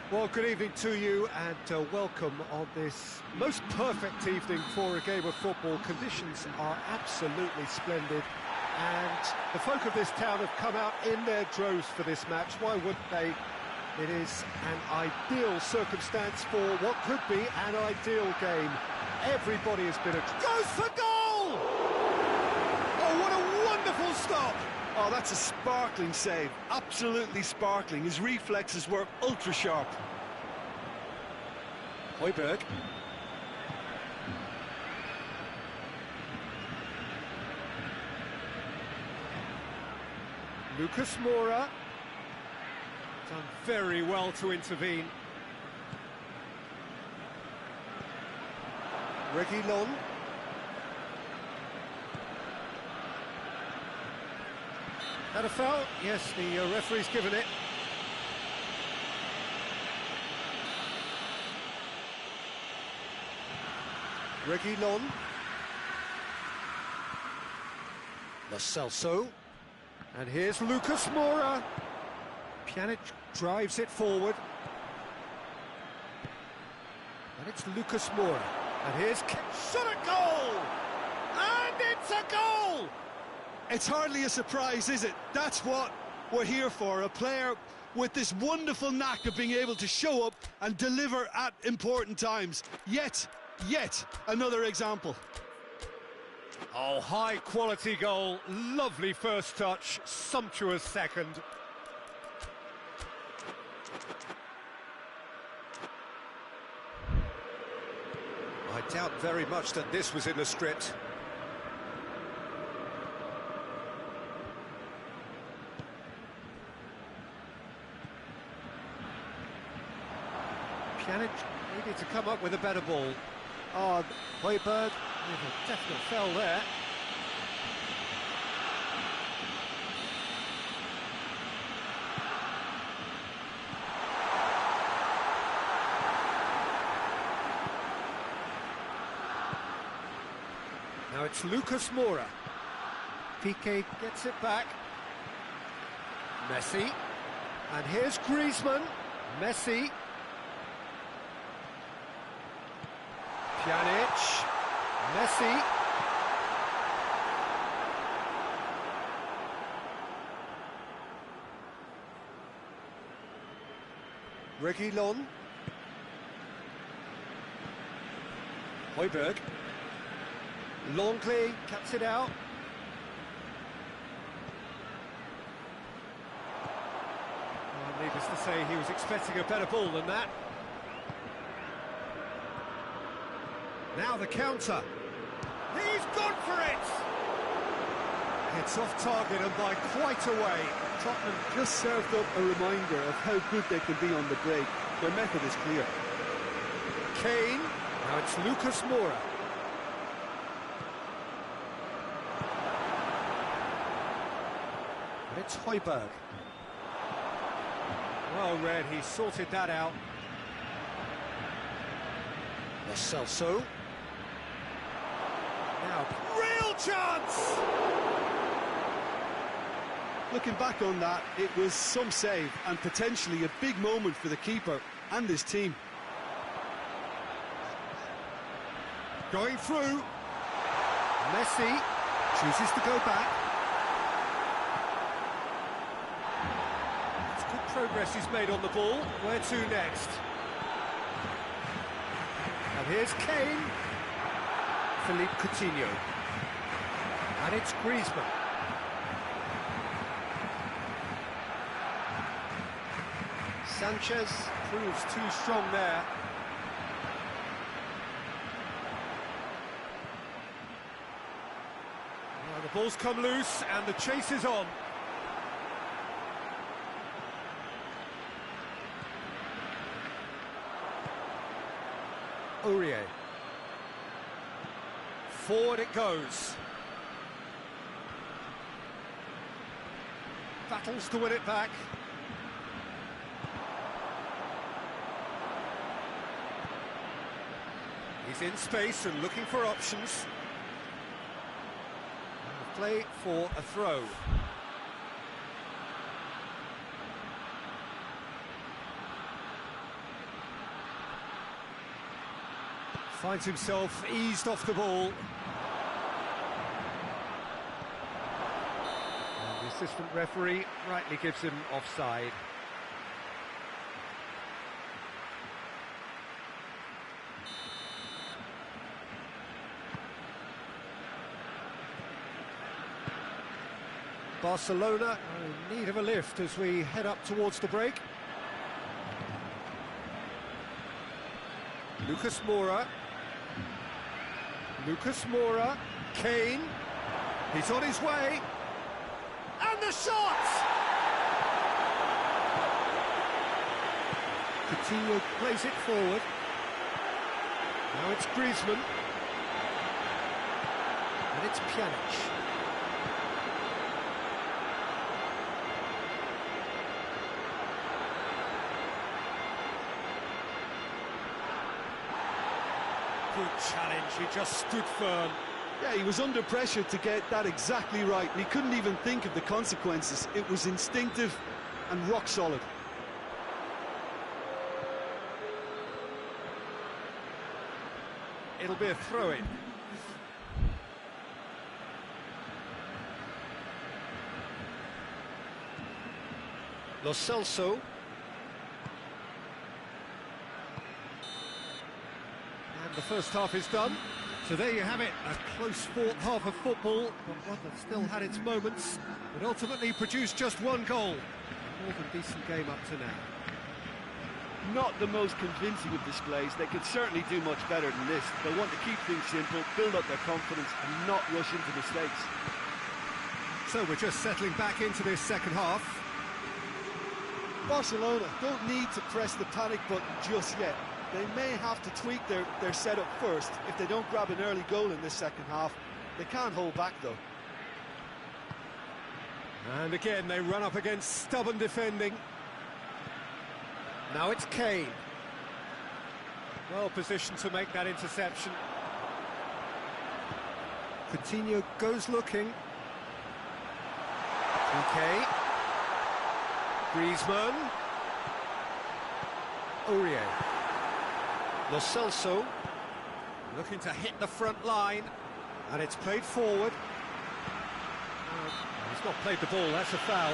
Well, good evening to you and welcome on this most perfect evening for a game of football. Conditions are absolutely splendid and the folk of this town have come out in their droves for this match. Why wouldn't they? It is an ideal circumstance for what could be an ideal game. Everybody has been goes for goal! Oh, what a wonderful stop! Oh, that's a sparkling save. Absolutely sparkling. His reflexes were ultra-sharp. Højbjerg. Lucas Moura. Done very well to intervene. Reguilón. Had a foul? Yes, the referee's given it. Reguilón. Lo Celso. And here's Lucas Moura. Pjanic drives it forward. And it's Lucas Moura. And here's shot at goal! And it's a goal! It's hardly a surprise, is it? That's what we're here for, a player with this wonderful knack of being able to show up and deliver at important times. Yet another example. Oh, high-quality goal, lovely first touch, sumptuous second. I doubt very much that this was in the script. Pjanic needed to come up with a better ball. Oh, Højbjerg with a definite foul there. Now it's Lucas Moura. Piqué gets it back. Messi. And here's Griezmann. Messi. Pjanic, Messi. Reguilón. Højbjerg. Longley cuts it out. Well, needless to say, he was expecting a better ball than that. Now the counter. He's gone for it! It's off target and by quite a way. Tottenham just served up a reminder of how good they can be on the break. Their method is clear. Kênh. Now it's Lucas Moura. And it's Højbjerg. Well read, he sorted that out. Lo Celso. Now, real chance! Looking back on that, it was some save and potentially a big moment for the keeper and his team. Going through. Messi chooses to go back. It's good progress he's made on the ball. Where to next? And here's Kênh. Philippe Coutinho. And it's Griezmann. Sanchez proves too strong there. Well, the ball's come loose and the chase is on. Aurier. Forward it goes. Battles to win it back. He's in space and looking for options. Play for a throw. Finds himself eased off the ball. And the assistant referee rightly gives him offside. Barcelona are in need of a lift as we head up towards the break. Lucas Moura. Kênh. He's on his way. And the shot! Coutinho plays it forward. Now it's Griezmann. And it's Pjanic. Good challenge, he just stood firm. Yeah, he was under pressure to get that exactly right, and he couldn't even think of the consequences. It was instinctive and rock solid. It'll be a throw-in. Lo Celso. The first half is done, so there you have it, a close fought half of football, but one that still had its moments, but ultimately produced just one goal. A more than decent game up to now. Not the most convincing of displays. They could certainly do much better than this. They want to keep things simple, build up their confidence and not rush into mistakes. So we're just settling back into this second half. Barcelona don't need to press the panic button just yet. They may have to tweak their setup first. If they don't grab an early goal in this second half, they can't hold back though. And again they run up against stubborn defending. Now it's Kênh. Well positioned to make that interception. Coutinho goes looking. Okay. Griezmann. Aurier. Lo Celso looking to hit the front line, and it's played forward. He's not played the ball, that's a foul.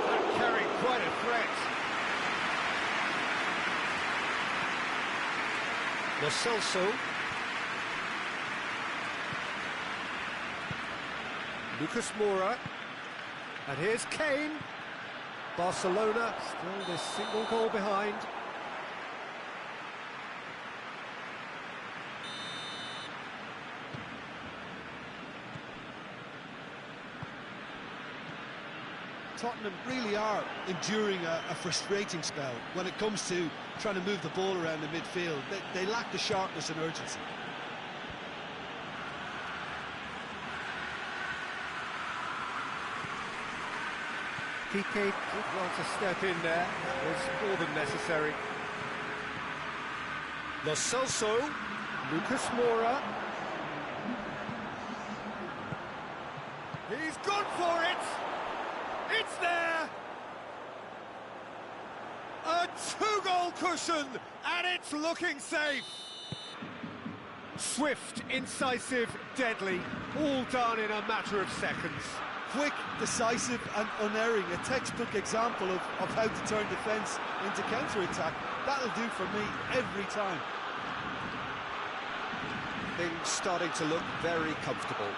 That carried quite a threat. Lo Celso. Lucas Moura, and here's Kênh. Barcelona still this single goal behind. Tottenham really are enduring a frustrating spell when it comes to trying to move the ball around the midfield. They lack the sharpness and urgency. Piqué did well to step in there. That was more than necessary. Lo Celso, Lucas Moura. He's gone for it! It's there! A two-goal cushion, and it's looking safe! Swift, incisive, deadly, all done in a matter of seconds. Quick, decisive and unerring, a textbook example of how to turn defence into counter-attack. That'll do for me every time. Things starting to look very comfortable.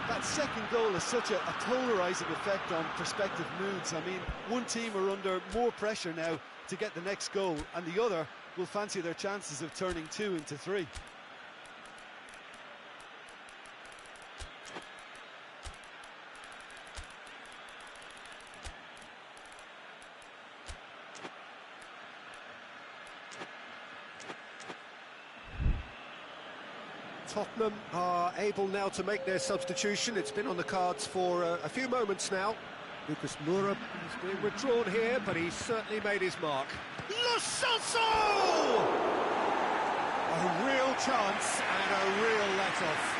That second goal has such a polarising effect on prospective moods. I mean, one team are under more pressure now to get the next goal, and the other will fancy their chances of turning 2 into 3. Tottenham are able now to make their substitution. It's been on the cards for a few moments now. Lucas Moura is being withdrawn here, but he's certainly made his mark. Lo Celso! A real chance and a real let-off.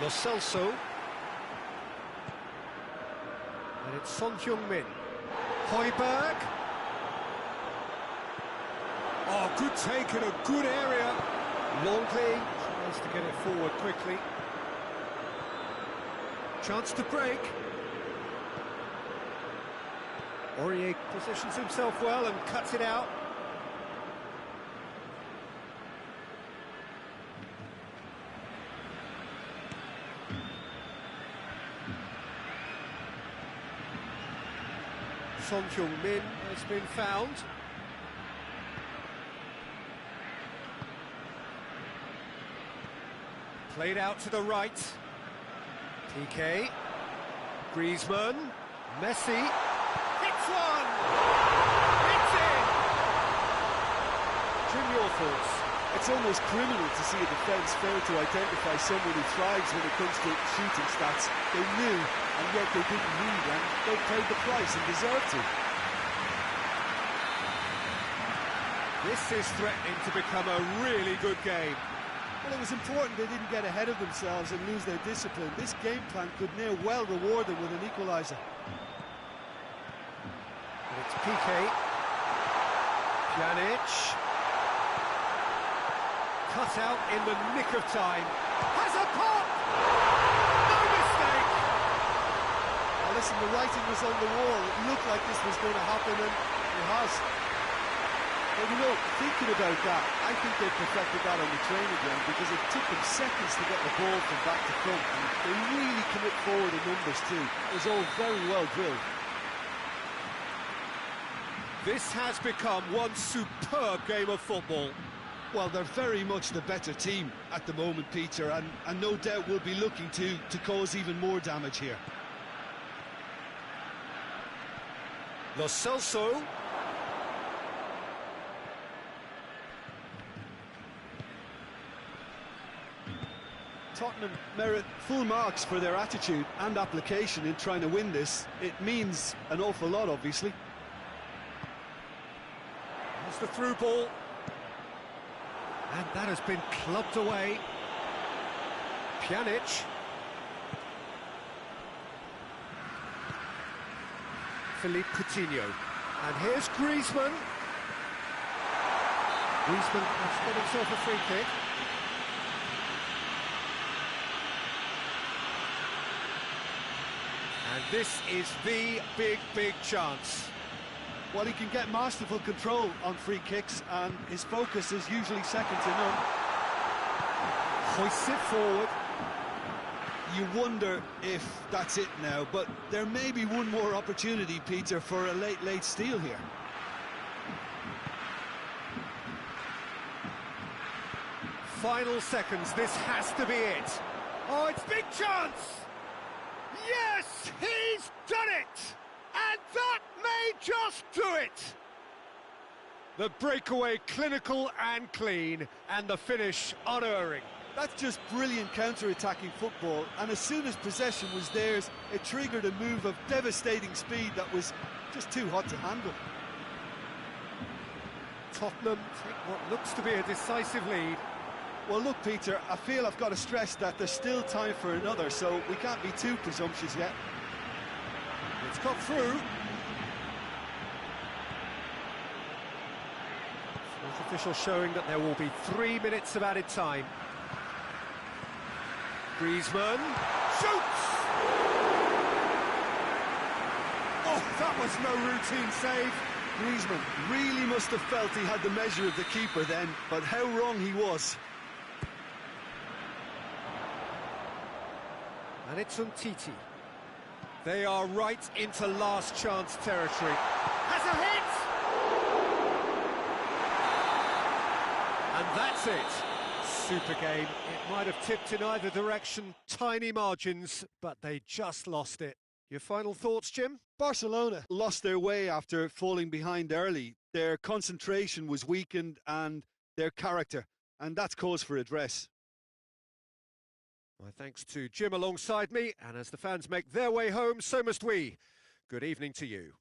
Lo Celso. And it's Son Heung-min. Højbjerg. Oh, good take in a good area. Longley tries to get it forward quickly. Chance to break. Aurier positions himself well and cuts it out. Son Heung-min has been found. Played out to the right. PK. Griezmann. Messi. Hits one! It's in! Jim, your thoughts? It's almost criminal to see a defence fail to identify someone who thrives when it comes to shooting stats. They knew, and yet they didn't need, and they paid the price and deserved to. This is threatening to become a really good game. Well, it was important they didn't get ahead of themselves and lose their discipline. This game plan could near well reward them with an equaliser. And it's PK. Pjanic. Cut out in the nick of time. Has a pop! No mistake! Now listen, the writing was on the wall. It looked like this was going to happen, and it has. But you know, thinking about that, I think they perfected that on the training ground because it took them seconds to get the ball from back to front, and they really commit forward in numbers too. It was all very well drilled. This has become one superb game of football. Well, they're very much the better team at the moment, Peter, and no doubt will be looking to cause even more damage here. Lo Celso. Tottenham merit full marks for their attitude and application in trying to win this. It means an awful lot, obviously. There's the through ball. And that has been clubbed away. Pjanic. Philippe Coutinho. And here's Griezmann. Griezmann has got himself a free kick. And this is the big chance. Well, he can get masterful control on free kicks, and his focus is usually second to none. Hoists it forward. You wonder if that's it now, but there may be one more opportunity, Peter, for a late steal here. Final seconds, this has to be it. Oh, it's big chance! Yes, he's done it! And that may just do it! The breakaway clinical and clean, and the finish unerring. That's just brilliant counter-attacking football, and as soon as possession was theirs, it triggered a move of devastating speed that was just too hot to handle. Tottenham take what looks to be a decisive lead. Well, look, Peter, I feel I've got to stress that there's still time for another, so we can't be too presumptuous yet. It's got through. Fourth official showing that there will be 3 minutes of added time. Griezmann shoots! Oh, that was no routine save. Griezmann really must have felt he had the measure of the keeper then, but how wrong he was. And it's Umtiti. They are right into last chance territory. Has a hit! And that's it. Super game. It might have tipped in either direction. Tiny margins, but they just lost it. Your final thoughts, Jim? Barcelona lost their way after falling behind early. Their concentration was weakened and their character, and that's cause for address. My thanks to Jim alongside me, and as the fans make their way home, so must we. Good evening to you.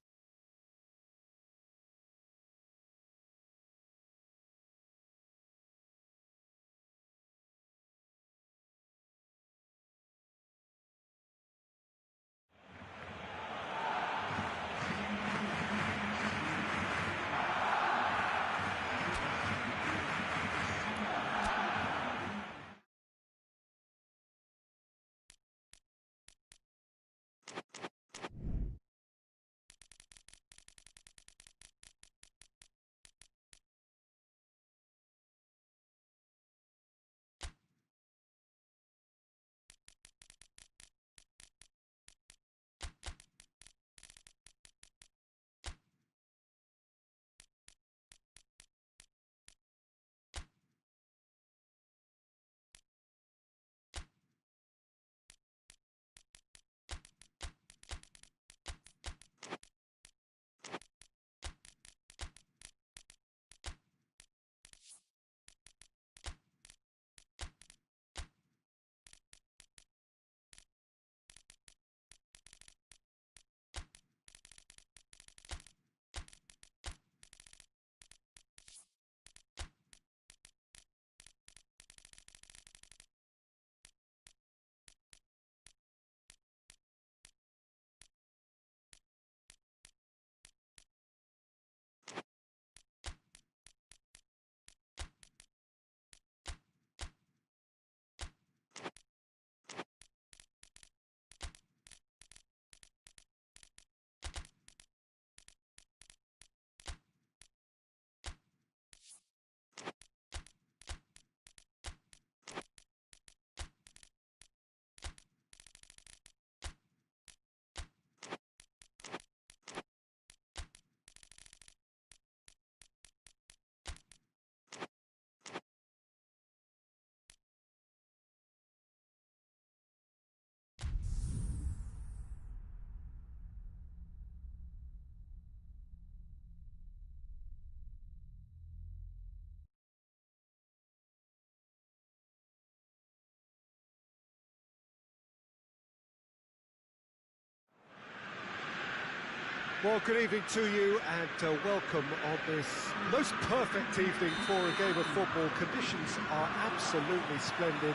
Well, good evening to you and welcome on this most perfect evening for a game of football. Conditions are absolutely splendid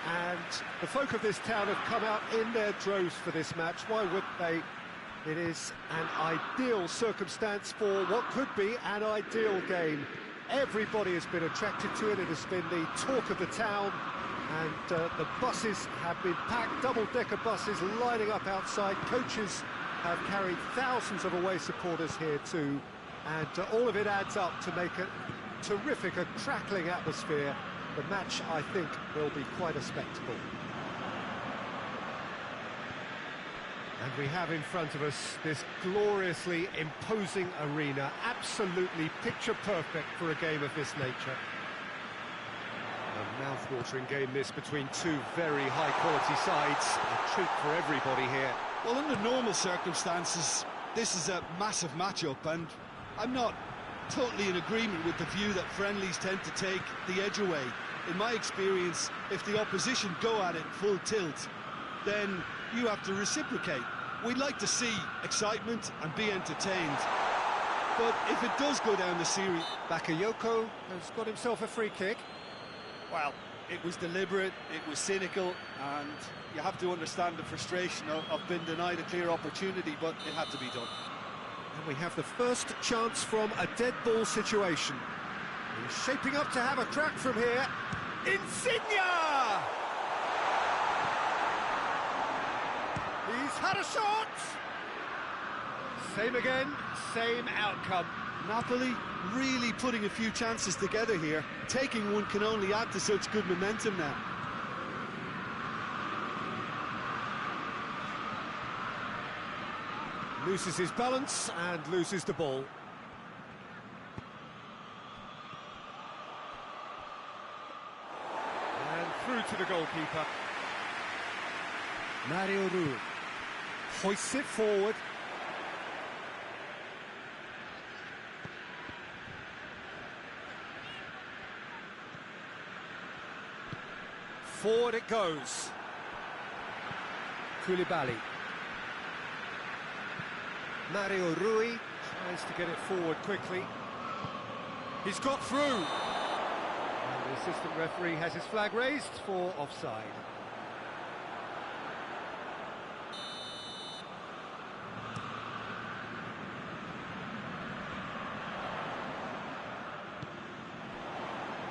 and the folk of this town have come out in their droves for this match. Why wouldn't they? It is an ideal circumstance for what could be an ideal game. Everybody has been attracted to it. It has been the talk of the town, and the buses have been packed, double-decker buses lining up outside. Coaches have carried thousands of away supporters here too, and all of it adds up to make a terrific, a crackling atmosphere. The match, I think, will be quite a spectacle. And we have in front of us this gloriously imposing arena, absolutely picture-perfect for a game of this nature. A mouth-watering game this between two very high-quality sides. A treat for everybody here. Well, under normal circumstances, this is a massive matchup, and I'm not totally in agreement with the view that friendlies tend to take the edge away. In my experience, if the opposition go at it full tilt, then you have to reciprocate. We'd like to see excitement and be entertained, but if it does go down the series... Bakayoko has got himself a free kick. Well, it was deliberate, it was cynical, and you have to understand the frustration of being denied a clear opportunity, but it had to be done. And we have the first chance from a dead ball situation. He's shaping up to have a crack from here. Insigne! He's had a shot! Same again, same outcome. Napoli really putting a few chances together here. Taking one can only add to such good momentum now. Loses his balance and loses the ball. And through to the goalkeeper. Mario Rui hoists it forward. Forward it goes. Koulibaly. Mario Rui tries to get it forward quickly. He's got through. And the assistant referee has his flag raised for offside.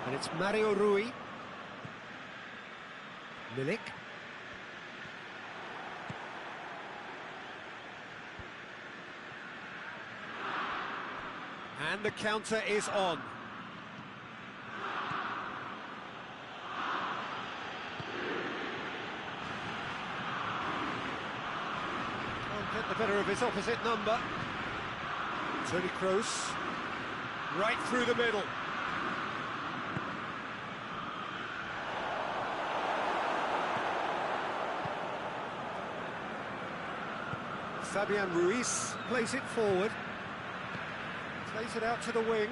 And it's Mario Rui. Milik. And the counter is on. Can't get the better of his opposite number. Toni Kroos. Right through the middle. Fabian Ruiz plays it forward. Plays it out to the wing.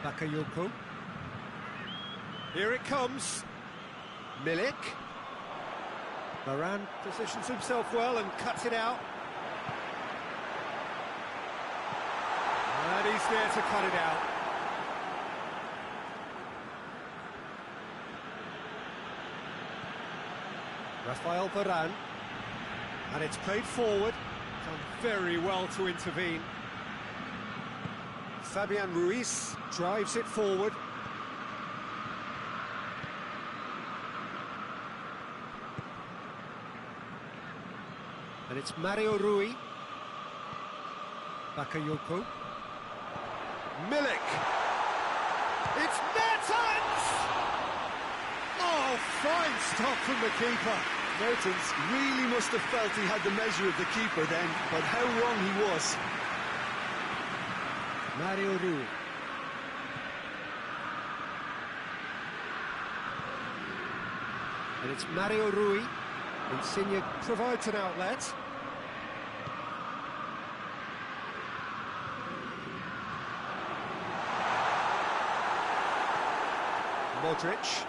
Bakayoko. Here it comes. Milik. Varane positions himself well and cuts it out. And he's there to cut it out. Rafael Varane. And it's played forward. Done very well to intervene. Fabian Ruiz drives it forward. And it's Mario Rui. Bakayoko. Milik. It's Mertens! Oh, fine stop from the keeper. Mertens really must have felt he had the measure of the keeper then, but how wrong he was. Mario Rui. And it's Mario Rui. Insigne provides an outlet. Modric.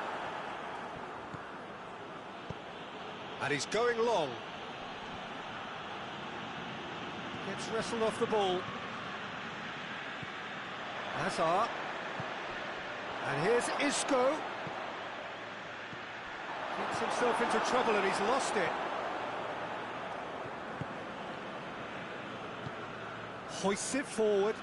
And he's going long. Gets wrestled off the ball. Hazard. And here's Isco. Gets himself into trouble and he's lost it. Hoists it forward.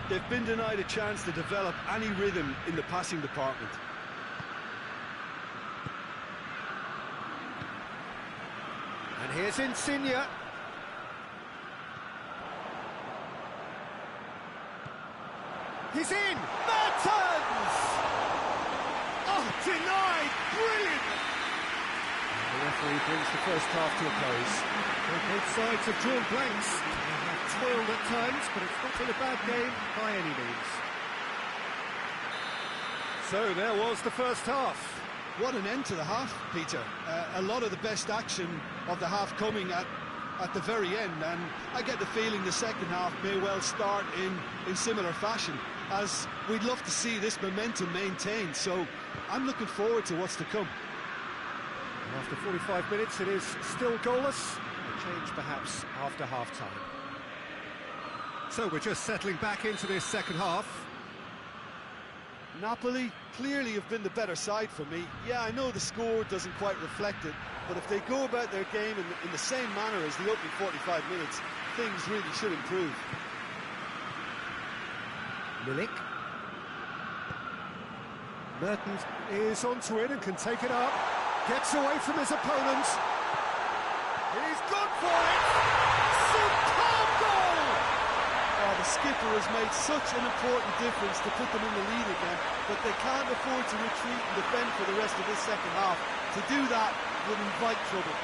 They've been denied a chance to develop any rhythm in the passing department. And here's Insigne. He's in! Mertens! Oh, denied! Brilliant! The referee brings the first half to a close. Well, both sides have drawn blanks. They have toiled at times, but it's not been a bad game by any means. So there was the first half. What an end to the half, Peter. A lot of the best action of the half coming at the very end, and I get the feeling the second half may well start in similar fashion, as we'd love to see this momentum maintained, so I'm looking forward to what's to come. After 45 minutes it is still goalless, a change perhaps after half-time. So we're just settling back into this second half. Napoli clearly have been the better side for me. Yeah, I know the score doesn't quite reflect it, but if they go about their game in the same manner as the opening 45 minutes, things really should improve. Milik. Mertens is onto it and can take it up. Gets away from his opponent. He's gone for it! Superb goal! Oh, the skipper has made such an important difference to put them in the lead again, but they can't afford to retreat and defend for the rest of this second half. To do that would invite trouble.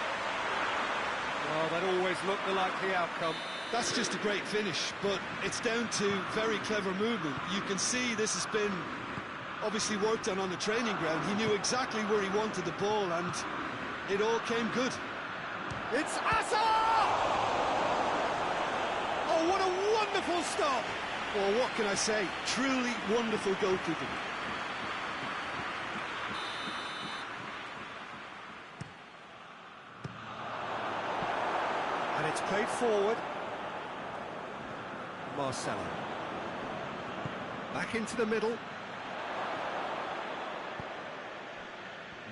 Well, that always looked the likely outcome. That's just a great finish, but it's down to very clever movement. You can see this has been obviously worked on the training ground. He knew exactly where he wanted the ball, and it all came good. It's Hazard! Oh, what a wonderful stop! Well, what can I say? Truly wonderful goalkeeping. And it's played forward. Marcelo. Back into the middle.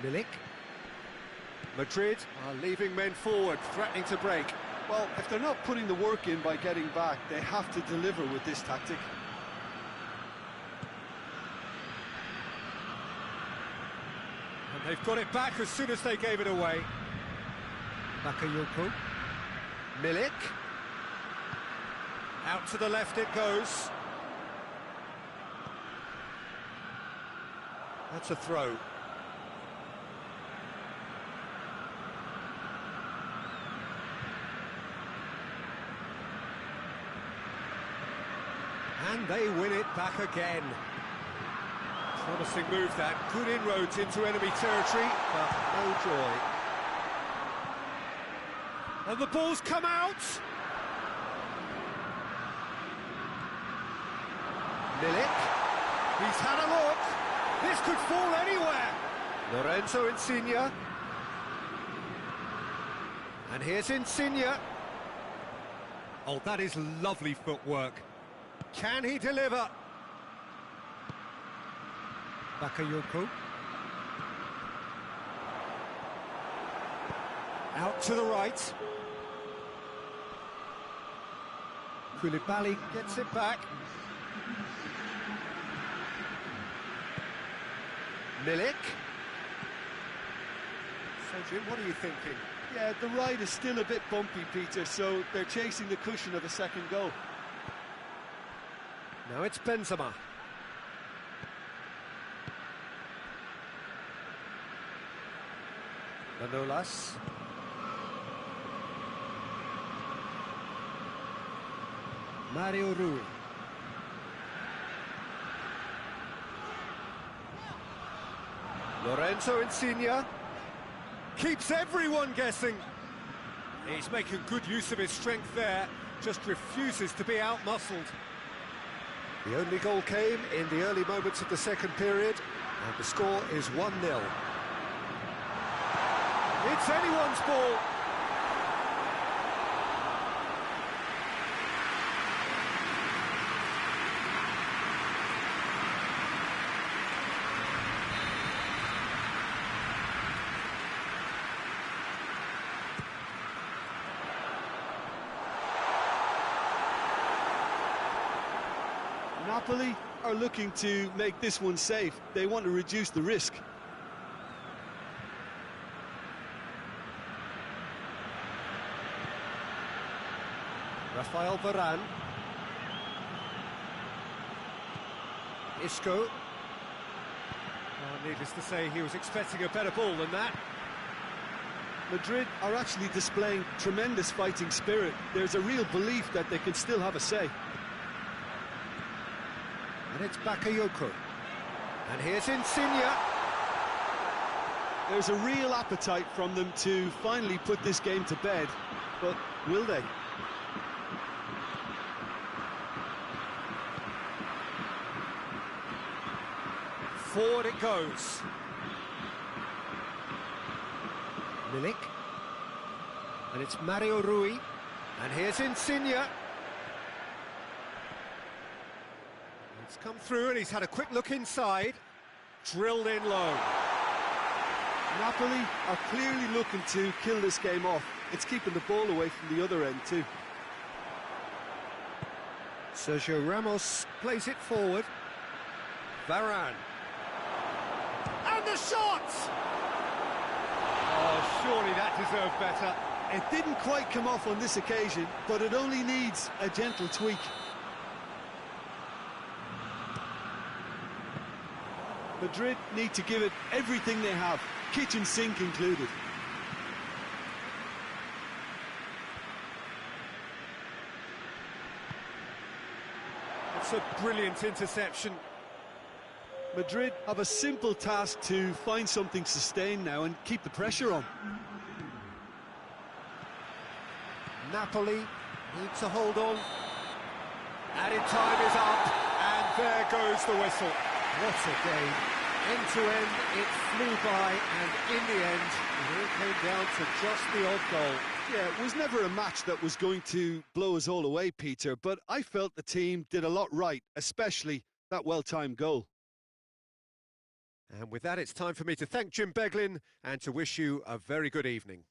Milik. Madrid are leaving men forward, threatening to break. Well, if they're not putting the work in by getting back, they have to deliver with this tactic. And they've got it back as soon as they gave it away. Bakayoko. Milik. Out to the left it goes. That's a throw. And they win it back again. Promising move that. Good inroads into enemy territory, but no joy. And the ball's come out! Milik. He's had a look. This could fall anywhere. Lorenzo Insigne. And here's Insigne. Oh, that is lovely footwork. Can he deliver? Bakayoko. Out to the right. Koulibaly gets it back. Milik. So, Jim, what are you thinking? Yeah, the ride is still a bit bumpy, Peter, so they're chasing the cushion of a second goal. Now it's Benzema. Manolas. Mario Rui. Lorenzo Insigne. Keeps everyone guessing. He's making good use of his strength there. Just refuses to be out-muscled. The only goal came in the early moments of the second period, and the score is 1-0. It's anyone's ball. Napoli are looking to make this one safe. They want to reduce the risk. Rafael Varane. Isco. Needless to say, he was expecting a better ball than that. Madrid are actually displaying tremendous fighting spirit. There's a real belief that they can still have a say. And it's Bakayoko. And here's Insigne. There's a real appetite from them to finally put this game to bed, but will they? Forward it goes. Milik. And it's Mario Rui. And here's Insigne. It's come through and he's had a quick look inside. Drilled in low. Napoli are clearly looking to kill this game off. It's keeping the ball away from the other end too. Sergio Ramos plays it forward. Varane. And the shot! Oh, surely that deserved better. It didn't quite come off on this occasion, but it only needs a gentle tweak. Madrid need to give it everything they have, kitchen sink included. It's a brilliant interception. Madrid have a simple task to find something sustained now and keep the pressure on. Napoli need to hold on. Added time is up, and there goes the whistle. What a game. End to end, it flew by, and in the end, it all came down to just the odd goal. Yeah, it was never a match that was going to blow us all away, Peter, but I felt the team did a lot right, especially that well-timed goal. And with that, it's time for me to thank Jim Beglin and to wish you a very good evening.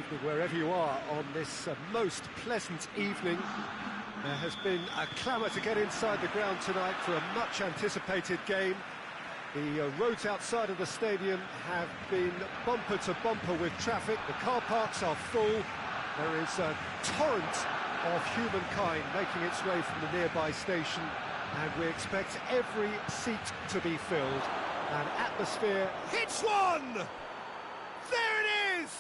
evening wherever you are on this most pleasant evening. There has been a clamour to get inside the ground tonight for a much anticipated game. The roads outside of the stadium have been bumper to bumper with traffic. The car parks are full. There is a torrent of humankind making its way from the nearby station, and we expect every seat to be filled. An atmosphere hits one! There it is!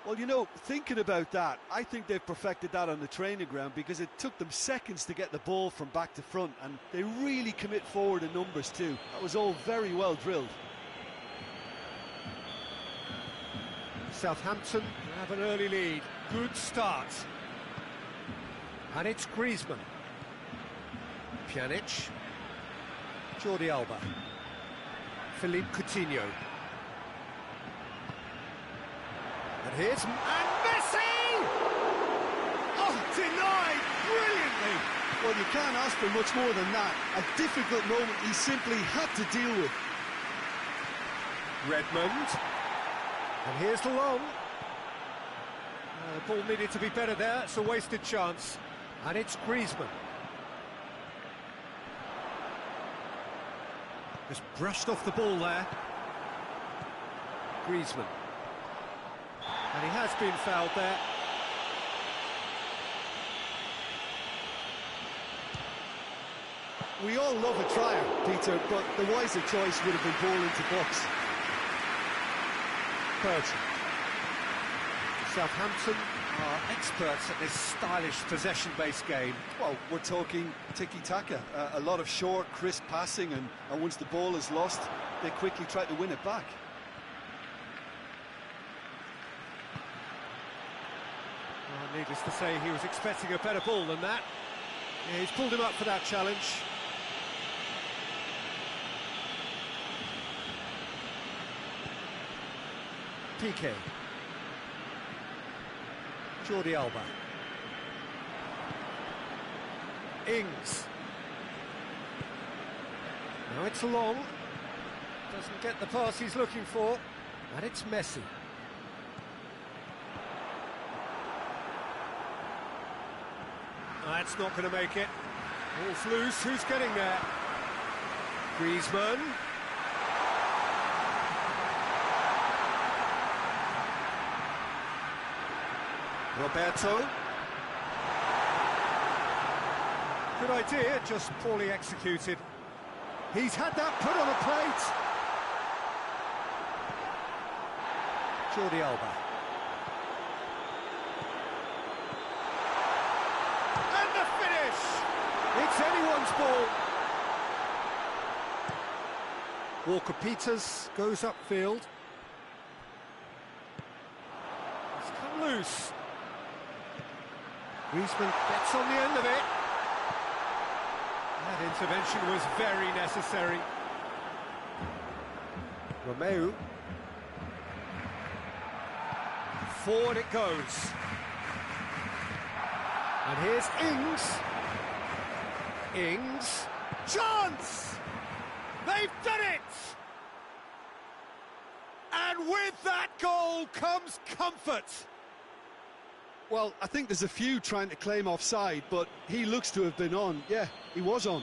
Well, you know, thinking about that, I think they've perfected that on the training ground, because it took them seconds to get the ball from back to front, and they really commit forward in numbers too. That was all very well drilled. Southampton have an early lead. Good start. And it's Griezmann. Pjanic. Jordi Alba. Philippe Coutinho. And here's... And Messi! Oh, denied brilliantly! Well, you can't ask for much more than that. A difficult moment he simply had to deal with. Redmond. And here's the long. The ball needed to be better there. It's a wasted chance. And it's Griezmann. Just brushed off the ball there. Griezmann. And he has been fouled there. We all love a trier, Peter, but the wiser choice would have been ball into box. Bertrand. Southampton are experts at this stylish possession-based game. Well, we're talking tiki-taka, a lot of short, crisp passing, and once the ball is lost, they quickly try to win it back. Well, needless to say, he was expecting a better ball than that. Yeah, he's pulled him up for that challenge. Piqué. Jordi Alba. Ings. Now it's long. Doesn't get the pass he's looking for. And it's Messi. That's not going to make it. Ball's loose. Who's getting there? Griezmann. Roberto. Good idea, just poorly executed. He's had that put on a plate. Jordi Alba. And the finish! It's anyone's ball. Walker-Peters goes upfield. It's come loose. Griezmann gets on the end of it. That intervention was very necessary. Romeu. Forward it goes. And here's Ings. Ings. Chance! They've done it! And with that goal comes comfort. Well, I think there's a few trying to claim offside, but he looks to have been on. Yeah, he was on.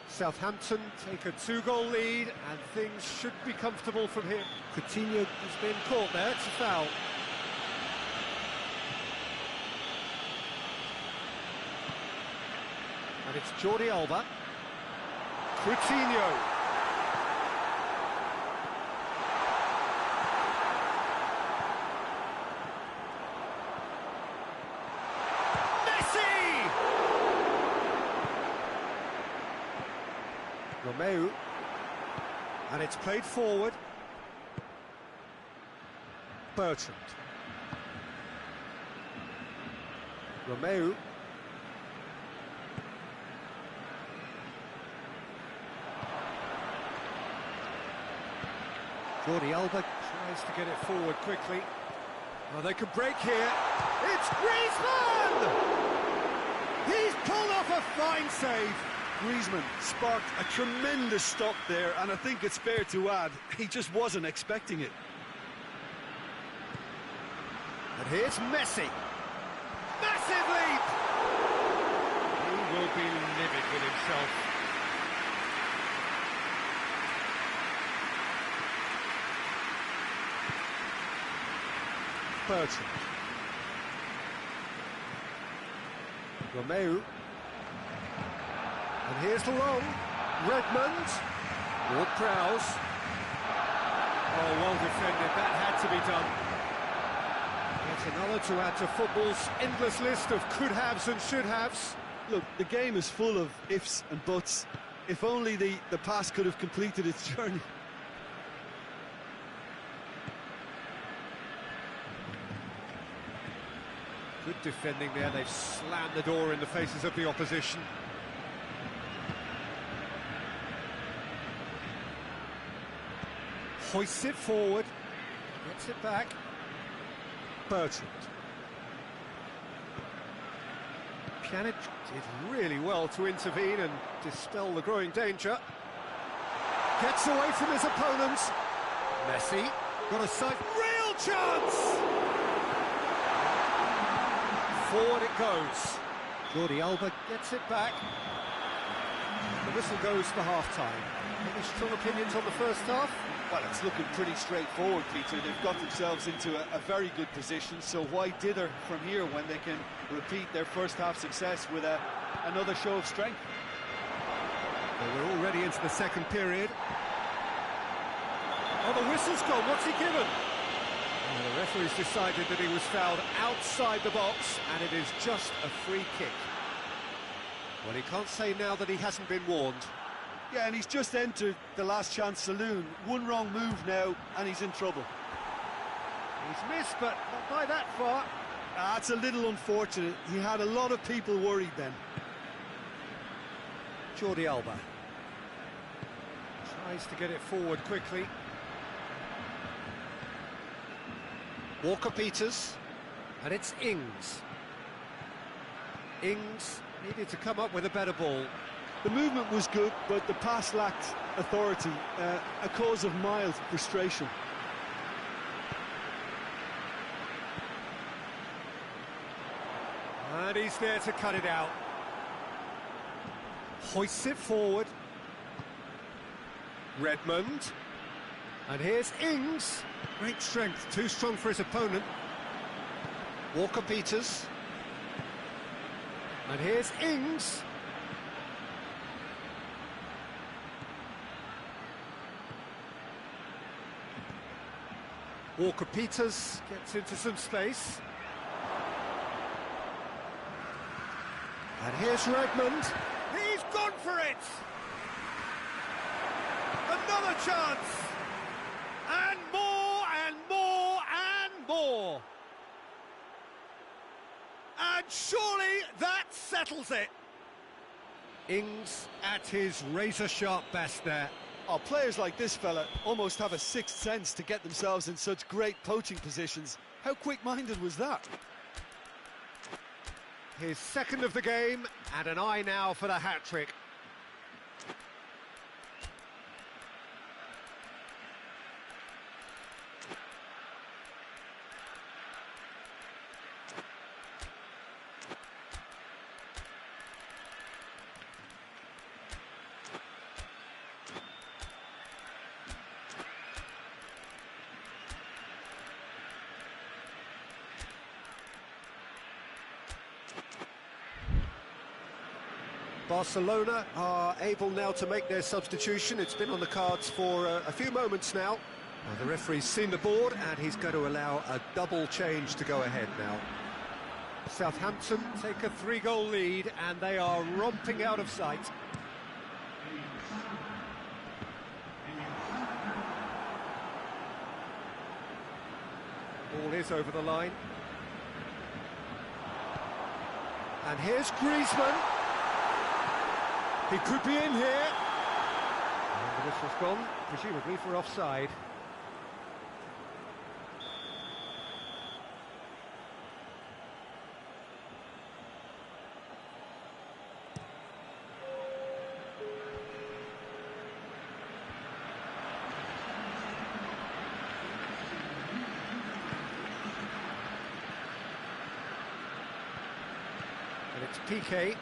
Southampton take a 2-goal lead, and things should be comfortable from here. Coutinho has been caught there, it's a foul. And it's Jordi Alba. Coutinho. Romeu, and it's played forward. Bertrand. Romeu. Jordi Alba tries to get it forward quickly. Oh, they can break here. It's Griezmann! He's pulled off a fine save. Griezmann sparked a tremendous stop there, and I think it's fair to add, he just wasn't expecting it. And here's Messi. Massive leap! He will be livid with himself. Bertrand. Romeu. And here's Long. Redmond. Ward-Prowse. Oh, well defended. That had to be done. It's another to add to football's endless list of could-haves and should-haves. Look, the game is full of ifs and buts. If only the pass could have completed its journey. Good defending there. They've slammed the door in the faces of the opposition. Hoists it forward. Gets it back. Bertrand. Pjanic did really well to intervene and dispel the growing danger. Gets away from his opponents. Messi got a sight. Real chance! Forward it goes. Jordi Alba gets it back. The whistle goes for half-time. Any strong opinions on the first half? Well, it's looking pretty straightforward, Peter. They've got themselves into a very good position, so why dither from here when they can repeat their first half success with another show of strength? Well, we're already into the second period. Oh, the whistle's gone. What's he given? Oh, the referee's decided that he was fouled outside the box, and it is just a free kick. Well, he can't say now that he hasn't been warned. Yeah, and he's just entered the last chance saloon. One wrong move now, and he's in trouble. He's missed, but not by that far. That's a little unfortunate. He had a lot of people worried then. Jordi Alba tries to get it forward quickly. Walker-Peters, and it's Ings. Ings needed to come up with a better ball. The movement was good, but the pass lacked authority, a cause of mild frustration. And he's there to cut it out. Hoists it forward. Redmond. And here's Ings. Great strength, too strong for his opponent. Walker-Peters. And here's Ings. Walker-Peters gets into some space. And here's Redmond. He's gone for it! Another chance! And more, and more, and more! And surely that settles it! Ings at his razor-sharp best there. Oh, players like this fella almost have a sixth sense to get themselves in such great poaching positions. How quick-minded was that? His second of the game, and an eye now for the hat-trick. Barcelona are able now to make their substitution. It's been on the cards for a few moments now. The referee's seen the board and he's going to allow a double change to go ahead now. Southampton take a 3-goal lead and they are romping out of sight. Ball is over the line. And here's Griezmann. He could be in here. And the whistle's gone, presumably for offside. And it's Piqué.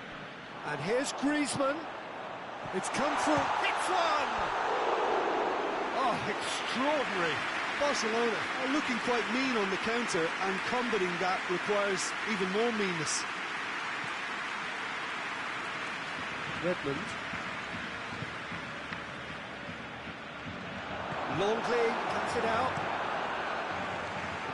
And here's Griezmann. It's come through. Hits one! Oh, extraordinary. Barcelona are looking quite mean on the counter, and combating that requires even more meanness. Redmond. Longley cuts it out.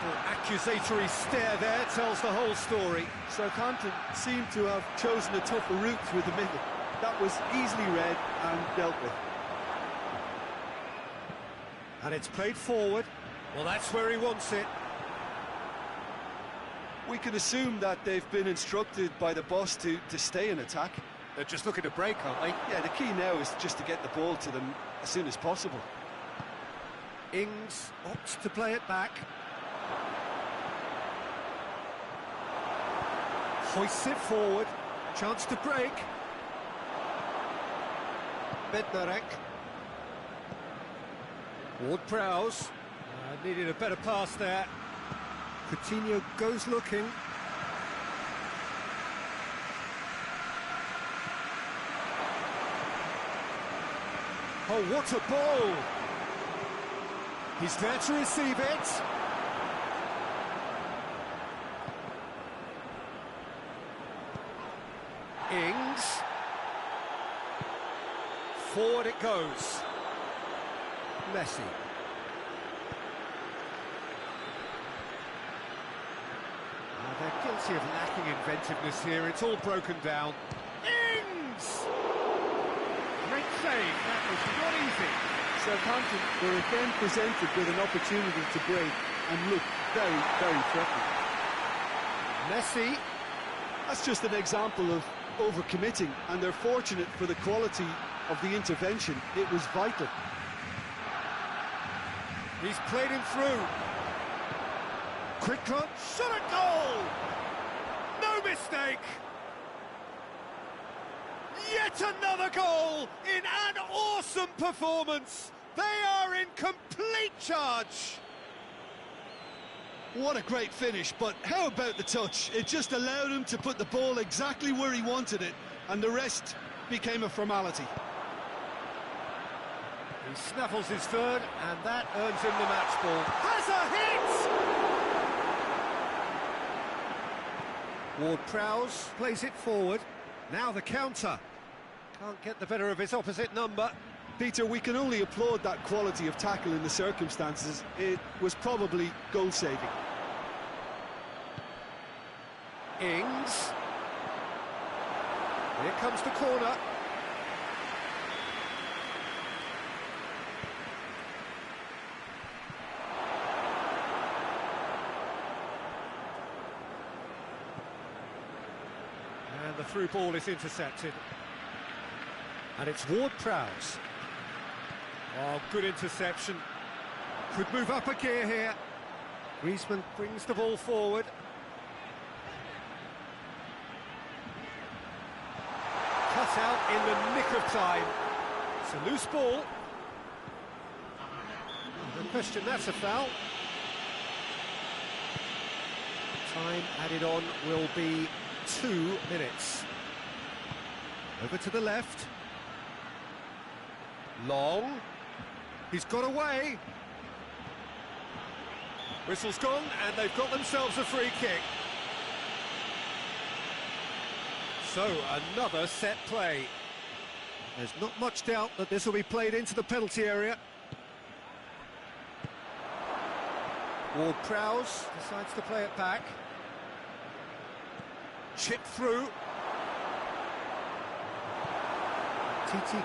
Little accusatory stare there tells the whole story. Southampton seem to have chosen a tougher route through the middle. That was easily read and dealt with. And it's played forward. Well, that's where he wants it. We can assume that they've been instructed by the boss to stay in attack. They're just looking to break, aren't they? Yeah, the key now is just to get the ball to them as soon as possible. Ings opts to play it back. Hoists it forward. Chance to break. Bednarek. Ward-Prowse. Needed a better pass there. Coutinho goes looking. Oh, what a ball! He's there to receive it. Ings. Forward it goes. Messi. They're guilty of lacking inventiveness here. It's all broken down. Ings! Great save. That was not easy. Southampton were again presented with an opportunity to break and looked very, very threatening. Messi. That's just an example of overcommitting, and they're fortunate for the quality of the intervention. It was vital. He's played him through. Quick cut, shot at goal! No mistake! Yet another goal in an awesome performance! They are in complete charge! What a great finish, but how about the touch? It just allowed him to put the ball exactly where he wanted it, and the rest became a formality. He snaffles his third, and that earns him the match ball. Has a hit! Ward-Prowse plays it forward. Now the counter. Can't get the better of his opposite number. Peter, we can only applaud that quality of tackle in the circumstances. It was probably goal-saving. Ings. Here comes the corner. And the through ball is intercepted. And it's Ward-Prowse. Oh, good interception. Could move up a gear here. Griezmann brings the ball forward. Cut out in the nick of time. It's a loose ball. No question, that's a foul. Time added on will be 2 minutes. Over to the left. Long. He's got away. Whistle's gone, and they've got themselves a free kick. So, another set play. There's not much doubt that this will be played into the penalty area. Ward-Prowse decides to play it back. Chip through. Titi.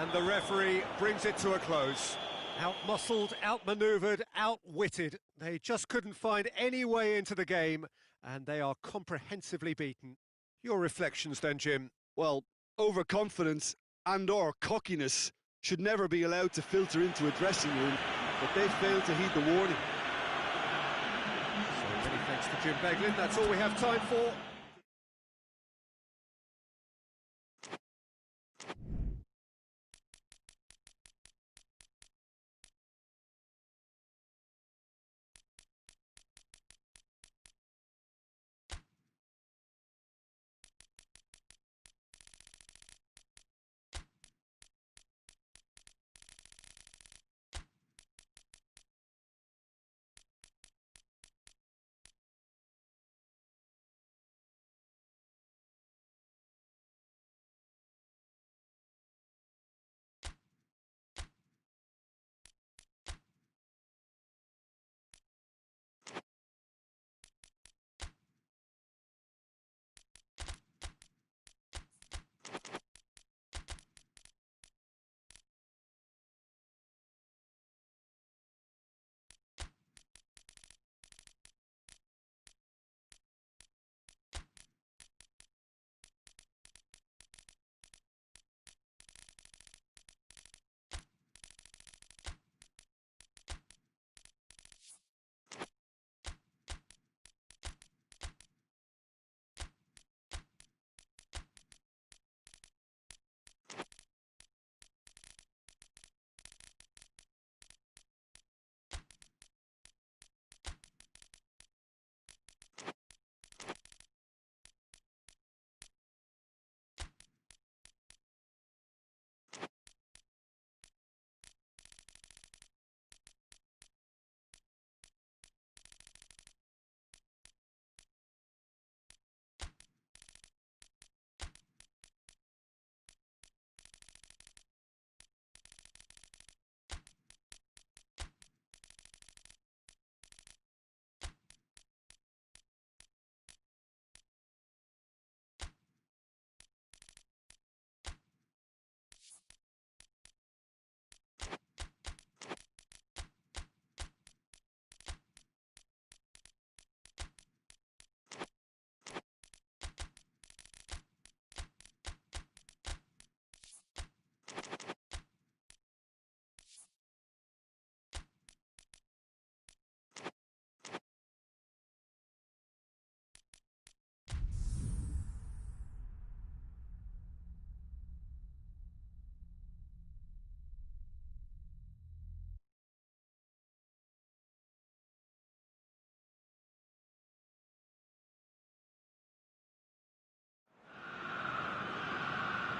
And the referee brings it to a close. Out-muscled, out-manoeuvred, outwitted. They just couldn't find any way into the game, and they are comprehensively beaten. Your reflections then, Jim? Well, overconfidence and or cockiness should never be allowed to filter into a dressing room, but they failed to heed the warning. So many thanks to Jim Beglin. That's all we have time for.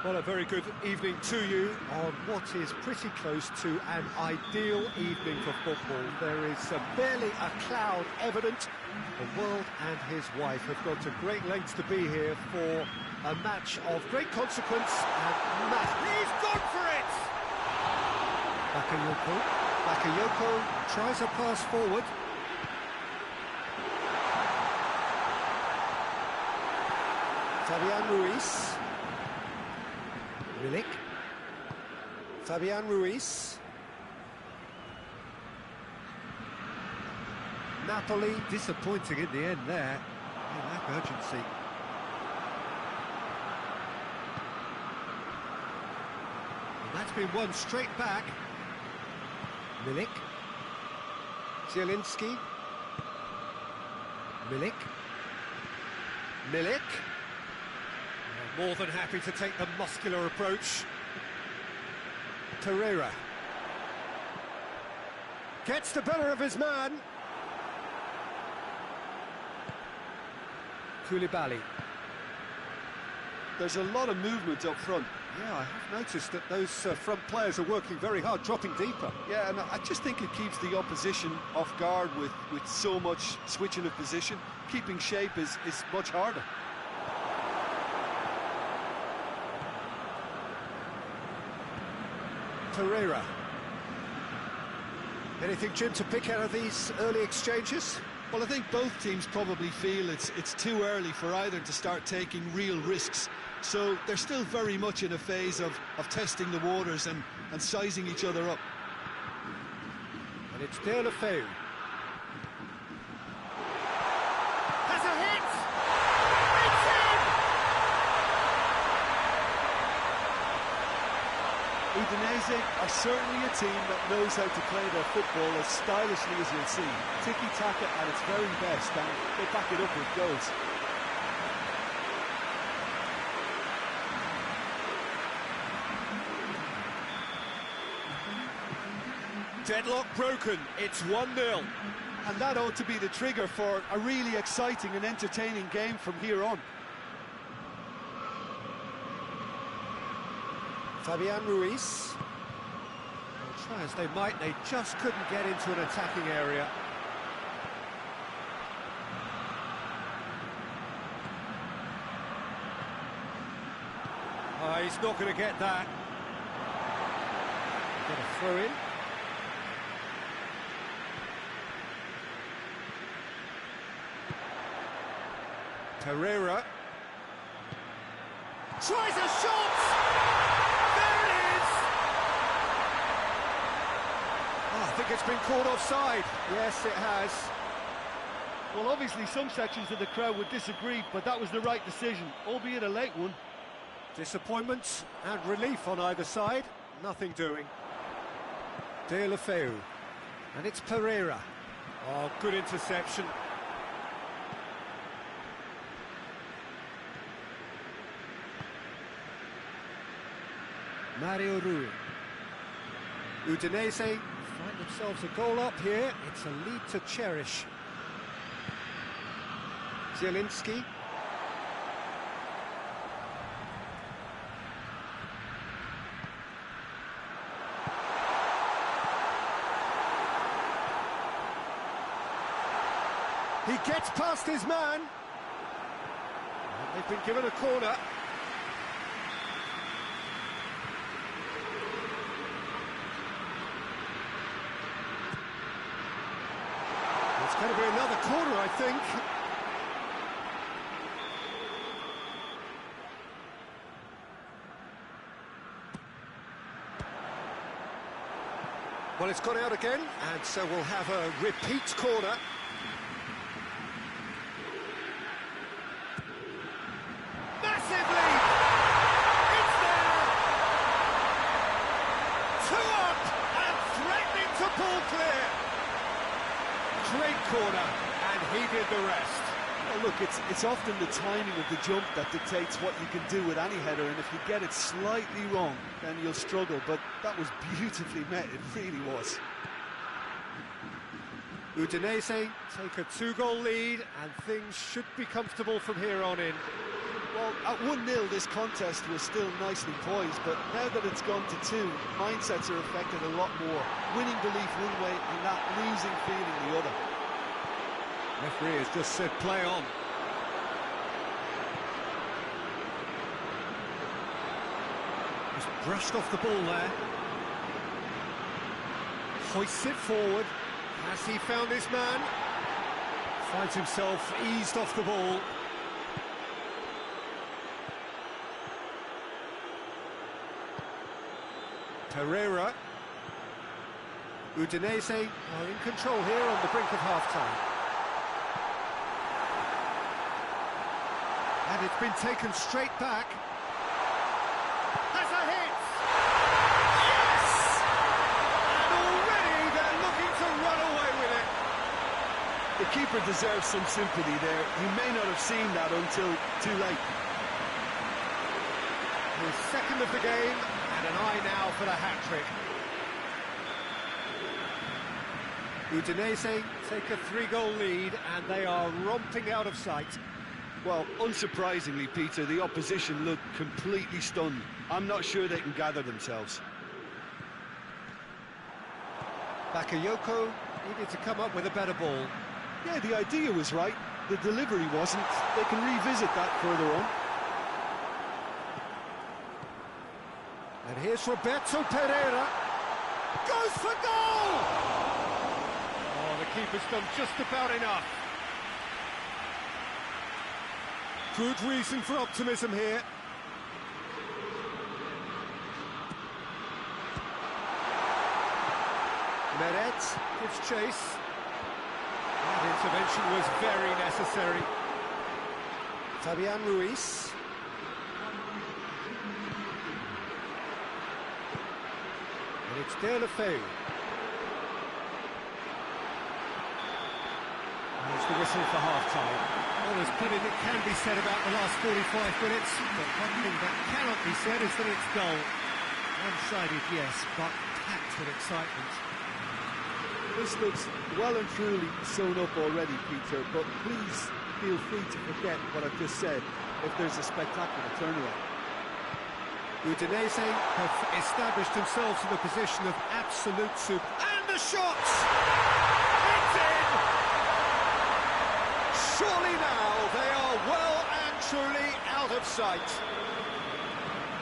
Well, a very good evening to you on what is pretty close to an ideal evening for football. There is barely a cloud evident. The world and his wife have gone to great lengths to be here for a match of great consequence and he's gone for it! Bakayoko tries a pass forward. Fabian Ruiz. Milik. Fabian Ruiz. Napoli disappointing in the end there. They lack urgency. And that's been won straight back. Milik. Zielinski. Milik. Milik. More than happy to take the muscular approach. Pereira. Gets the better of his man. Koulibaly. There's a lot of movement up front. Yeah, I have noticed that those front players are working very hard, dropping deeper. Yeah, and I just think it keeps the opposition off guard with so much switching of position. Keeping shape is much harder. Pereira. Anything, Jim, to pick out of these early exchanges? Well, I think both teams probably feel it's too early for either to start taking real risks. So they're still very much in a phase of testing the waters and sizing each other up. And it's De La Feu. Has a hit! It's in! Udinese are certainly a team that knows how to play their football as stylishly as you'll see. Tiki-taka at its very best, and they back it up with goals. Deadlock broken, it's 1-0. And that ought to be the trigger for a really exciting and entertaining game from here on. Fabian Ruiz. Well, try as they might, they just couldn't get into an attacking area. He's not going to get that. Got a throw in. Pereira. Tries a shot! There it is! Oh, I think it's been called offside. Yes, it has. Well, obviously some sections of the crowd would disagree, but that was the right decision, albeit a late one. Disappointment and relief on either side. Nothing doing. De La Feu. And it's Pereira. Oh, good interception. Mario Rui. Udinese find themselves a goal up here. It's a lead to cherish. Zielinski. He gets past his man. They've been given a corner. It's going to be another corner, I think. Well, it's gone out again, and so we'll have a repeat corner. Massive lead! It's there! 2 up and threatening to pull clear. Great corner, and he did the rest. Well, look, it's often the timing of the jump that dictates what you can do with any header, and if you get it slightly wrong, then you'll struggle, but that was beautifully met, it really was. Udinese take a 2-goal lead, and things should be comfortable from here on in. Well, at 1-0, this contest was still nicely poised, but now that it's gone to 2, mindsets are affected a lot more. Winning belief one way and that losing feeling the other. Referee has just said play on. Just brushed off the ball there. Hoists it forward. Has he found his man? Finds himself eased off the ball. Pereira. Udinese are in control here on the brink of half-time. And it's been taken straight back. Has a hit! Yes! And already they're looking to run away with it. The keeper deserves some sympathy there. He may not have seen that until too late. His second of the game, and an eye now for the hat-trick. Udinese take a 3-goal lead, and they are romping out of sight. Well, unsurprisingly, Peter, the opposition look completely stunned. I'm not sure they can gather themselves. Bakayoko needed to come up with a better ball. Yeah, the idea was right. The delivery wasn't. They can revisit that further on. And here's Roberto Pereira. Goes for goal! Oh, the keeper's done just about enough. Good reason for optimism here. Meret gives chase. That intervention was very necessary. Fabian Ruiz. And it's Delafeu. There's the whistle for half-time. Well, as put it can be said about the last 45 minutes, but one thing that cannot be said is that it's dull. One-sided, yes, but packed with excitement. This looks well and truly sewn up already, Peter, but please feel free to forget what I've just said if there's a spectacular turnaround. Udinese have established themselves in a position of absolute soup. And the shots! It's in! Surely now they are well and truly out of sight.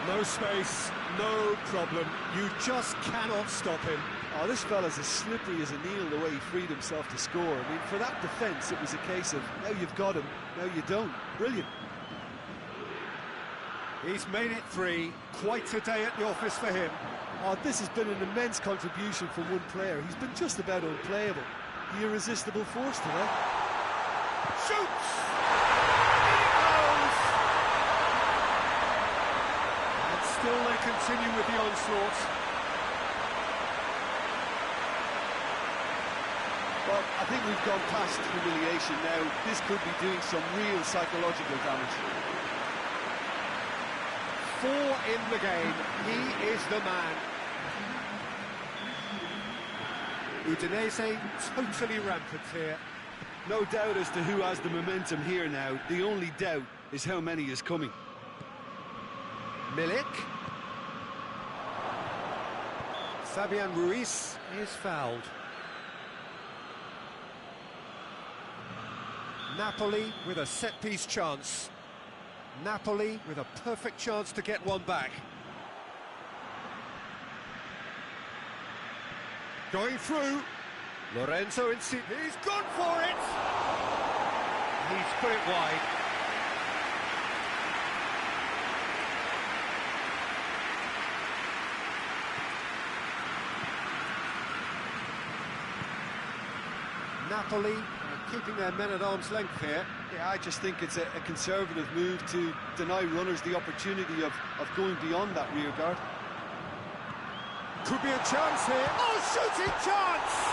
No space, no problem. You just cannot stop him. Oh, this fella's as slippery as a needle the way he freed himself to score. I mean, for that defence, it was a case of, now you've got him, now you don't. Brilliant. He's made it 3. Quite a day at the office for him. Oh, this has been an immense contribution from one player. He's been just about unplayable. The irresistible force today. Shoots! In it goes! And still they continue with the onslaught. Well, I think we've gone past humiliation now. This could be doing some real psychological damage. 4 in the game. He is the man. Udinese totally rampant here. No doubt as to who has the momentum here now. The only doubt is how many is coming. Milik. Fabian Ruiz is fouled. Napoli with a set-piece chance. Napoli with a perfect chance to get one back. Going through. Lorenzo Insigne. He's gone for it! He's put it wide. Napoli keeping their men at arm's length here. Yeah, I just think it's a conservative move to deny runners the opportunity of going beyond that rear guard. Could be a chance here. Oh, shooting chance!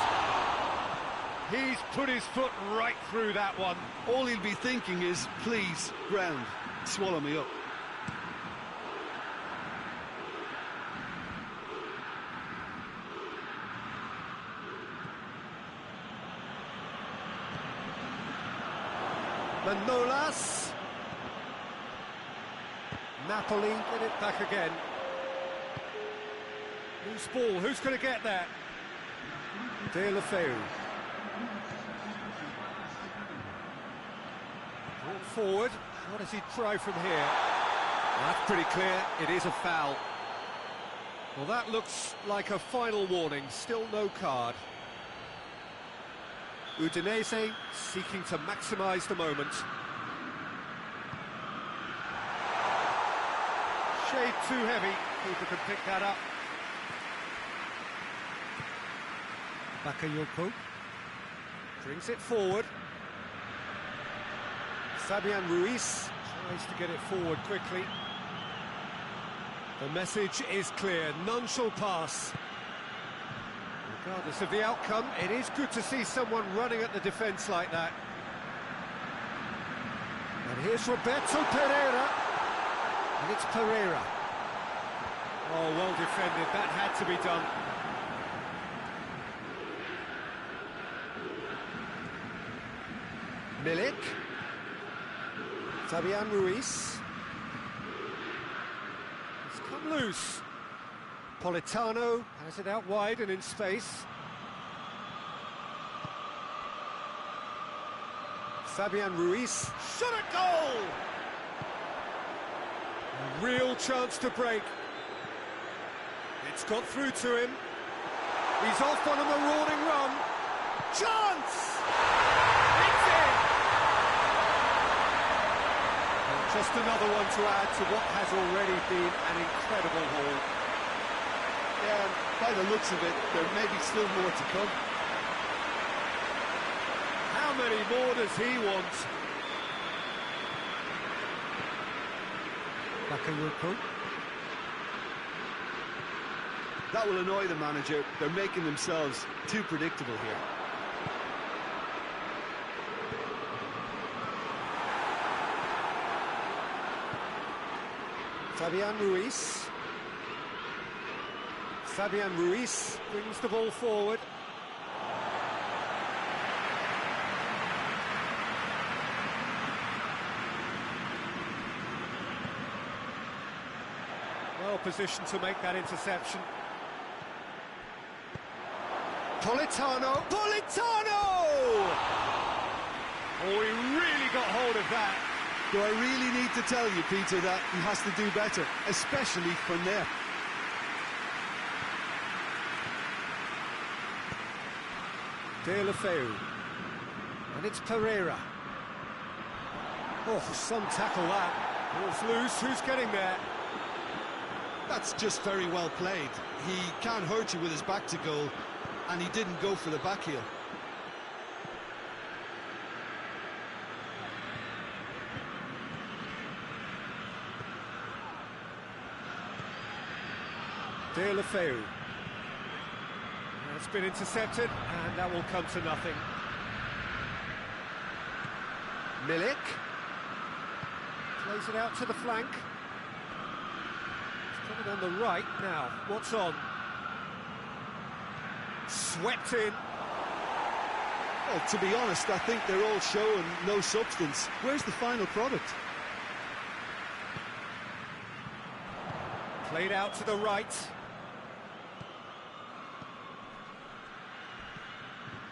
He's put his foot right through that one. All he'll be thinking is, please, ground, swallow me up. Manolas. Napoli get it back again. Loose ball, who's going to get that? De La Feu. Brought forward, what does he try from here? That's pretty clear, it is a foul. Well, that looks like a final warning, still no card. Udinese seeking to maximise the moment. Shade too heavy, keeper can pick that up. Bakayoko brings it forward. Fabian Ruiz tries to get it forward quickly. The message is clear, none shall pass. Regardless of the outcome, it is good to see someone running at the defence like that. And here's Roberto Pereira. And it's Pereira. Oh, well defended, that had to be done. Milik. Fabian Ruiz. It's come loose. Politano has it out wide and in space. Fabian Ruiz. Shot at goal! A real chance to break. It's got through to him. He's off on a marauding run. Chance! It's in! Well, just another one to add to what has already been an incredible haul. Yeah, and by the looks of it, there may be still more to come. How many more does he want? Bakayoko. That will annoy the manager. They're making themselves too predictable here. Fabian Ruiz. Fabian Ruiz brings the ball forward. Well positioned to make that interception. Politano! Politano! Oh, he really got hold of that. Do I really need to tell you, Peter, that he has to do better, especially from there? De La Feu. And it's Pereira. Oh, some tackle that. Ball's loose, who's getting there? That's just very well played. He can't hurt you with his back to goal, and he didn't go for the back heel. De La Feu. It's been intercepted, and that will come to nothing. Milik plays it out to the flank. He's got it on the right now. What's on? Swept in. Well, to be honest, I think they're all show and no substance. Where's the final product? Played out to the right.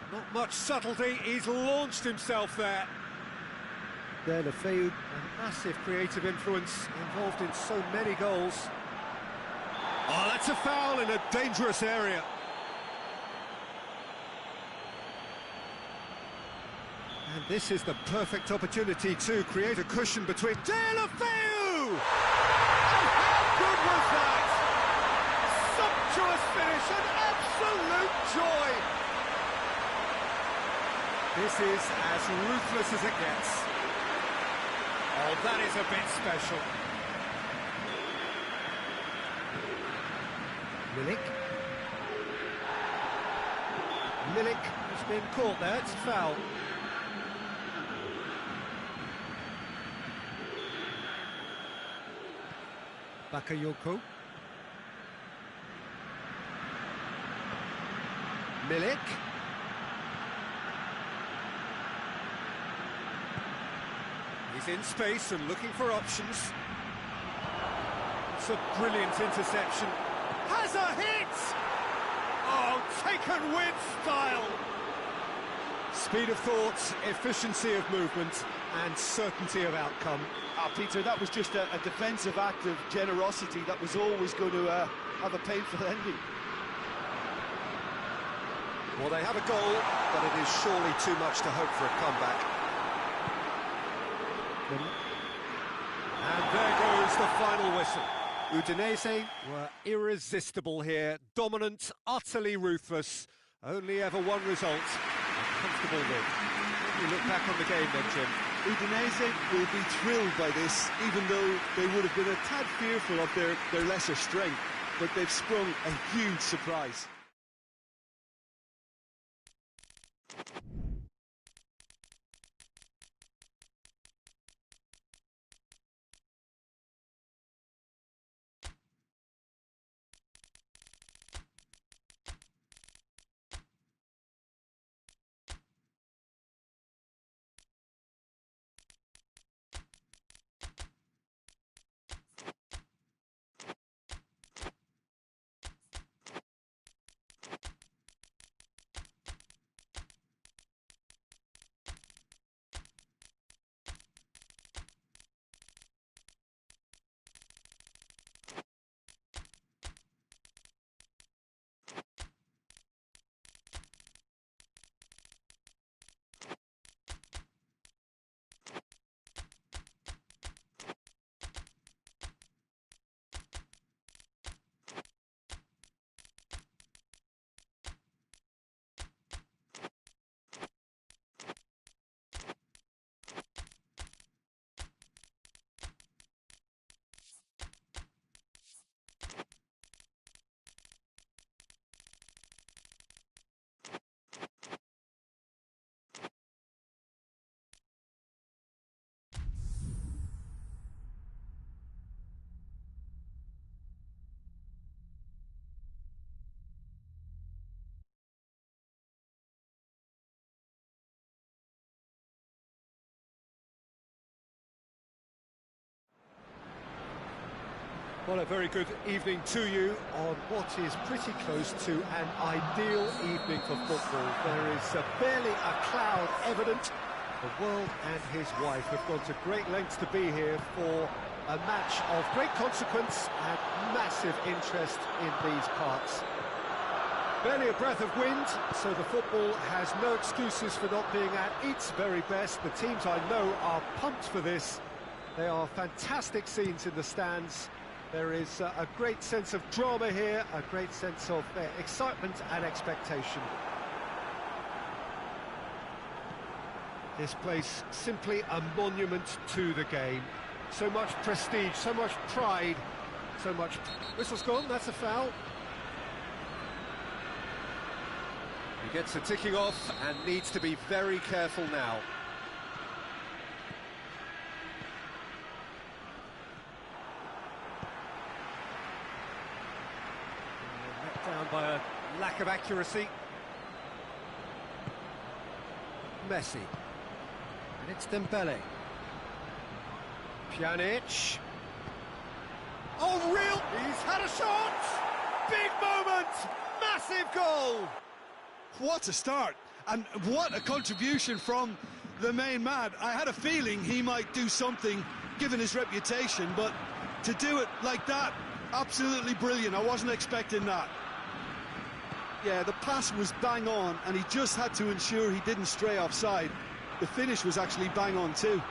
Not much subtlety, he's launched himself there. De La Feu, a massive creative influence, involved in so many goals. Oh, that's a foul in a dangerous area. And this is the perfect opportunity to create a cushion between De La Feu! And how good was that? Sumptuous finish, an absolute joy! This is as ruthless as it gets. Oh, that is a bit special. Milik. Milik has been caught there, it's a foul. Bakayoko. Milik. He's in space and looking for options. That's a brilliant interception. Has a hit! Oh, taken with style! Speed of thought, efficiency of movement, and certainty of outcome. Peter, that was just a defensive act of generosity that was always going to have a painful ending. Well, they have a goal, but it is surely too much to hope for a comeback. And there goes the final whistle. Udinese were irresistible here, dominant, utterly ruthless, only ever one result, a comfortable win. When you look back on the game then, Jim, Udinese will be thrilled by this, even though they would have been a tad fearful of their lesser strength, but they've sprung a huge surprise. Well, a very good evening to you on what is pretty close to an ideal evening for football. There is barely a cloud evident. The world and his wife have gone to great lengths to be here for a match of great consequence and massive interest in these parts. Barely a breath of wind, so the football has no excuses for not being at its very best. The teams I know are pumped for this. They are fantastic scenes in the stands. There is a great sense of drama here, a great sense of excitement and expectation. This place simply a monument to the game. So much prestige, so much pride, so much... Whistle's gone, that's a foul. He gets a ticking off and needs to be very careful now. Down by a lack of accuracy. Messi. And it's Dembele. Pjanic. Oh, real! He's had a shot! Big moment! Massive goal! What a start, and what a contribution from the main man. I had a feeling he might do something, given his reputation, but to do it like that, absolutely brilliant. I wasn't expecting that. Yeah, the pass was bang on, and he just had to ensure he didn't stray offside. The finish was actually bang on too.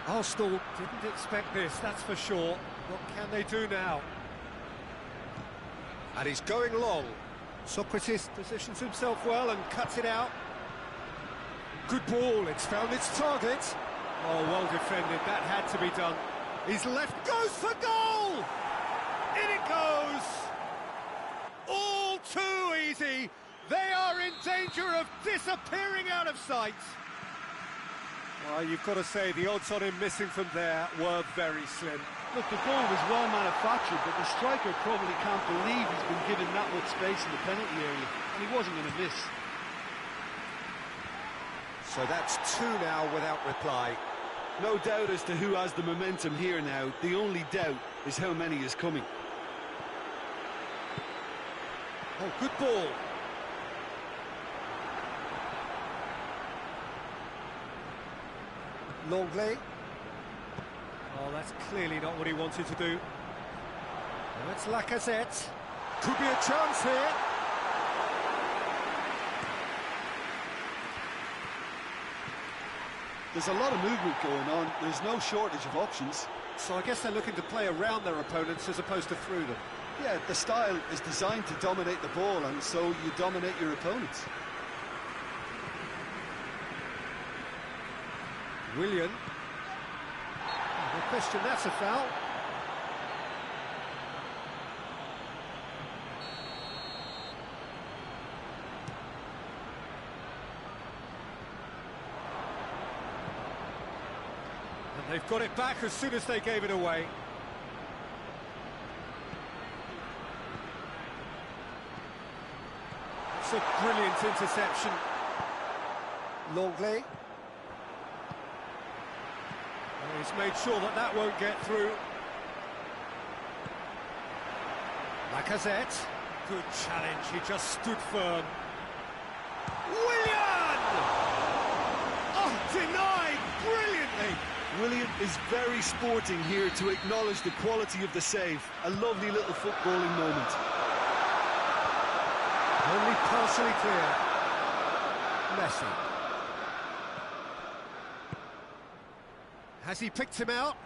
Arsenal didn't expect this, that's for sure. What can they do now? And he's going long. Socrates positions himself well and cuts it out. Good ball, it's found its target. Oh, well defended, that had to be done. He's left, goes for goal! In it goes! All too easy. They are in danger of disappearing out of sight. Well, you've got to say the odds on him missing from there were very slim. Look, the goal was well manufactured, but the striker probably can't believe he's been given that much space in the penalty area, and he wasn't going to miss. So that's two now without reply. No doubt as to who has the momentum here now. The only doubt is how many is coming. Oh, good ball. LượngNT. Oh, that's clearly not what he wanted to do. Now it's Lacazette. Could be a chance here. There's a lot of movement going on. There's no shortage of options. So I guess they're looking to play around their opponents as opposed to through them. Yeah, the style is designed to dominate the ball, and so you dominate your opponents. Willian. No question, that's a foul. And they've got it back as soon as they gave it away. It's a brilliant interception. LượngNT. He's made sure that that won't get through. Lacazette. Good challenge, he just stood firm. Willian! Oh, denied brilliantly. Willian is very sporting here to acknowledge the quality of the save. A lovely little footballing moment. Only partially clear. Messi. Has he picked him out?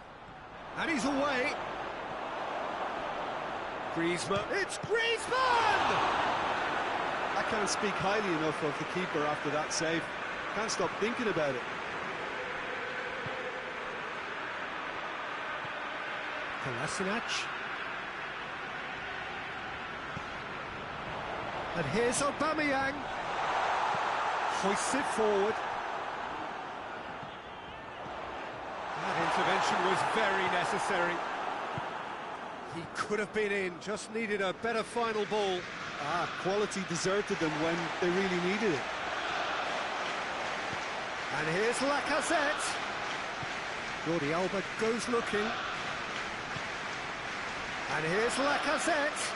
And he's away. Griezmann. It's Griezmann! I can't speak highly enough of the keeper after that save. Can't stop thinking about it. Kolasinac. And here's Aubameyang. Hoists it forward. That intervention was very necessary. He could have been in, just needed a better final ball. Quality deserted them when they really needed it. And here's Lacazette. Jordi Alba goes looking. And here's Lacazette.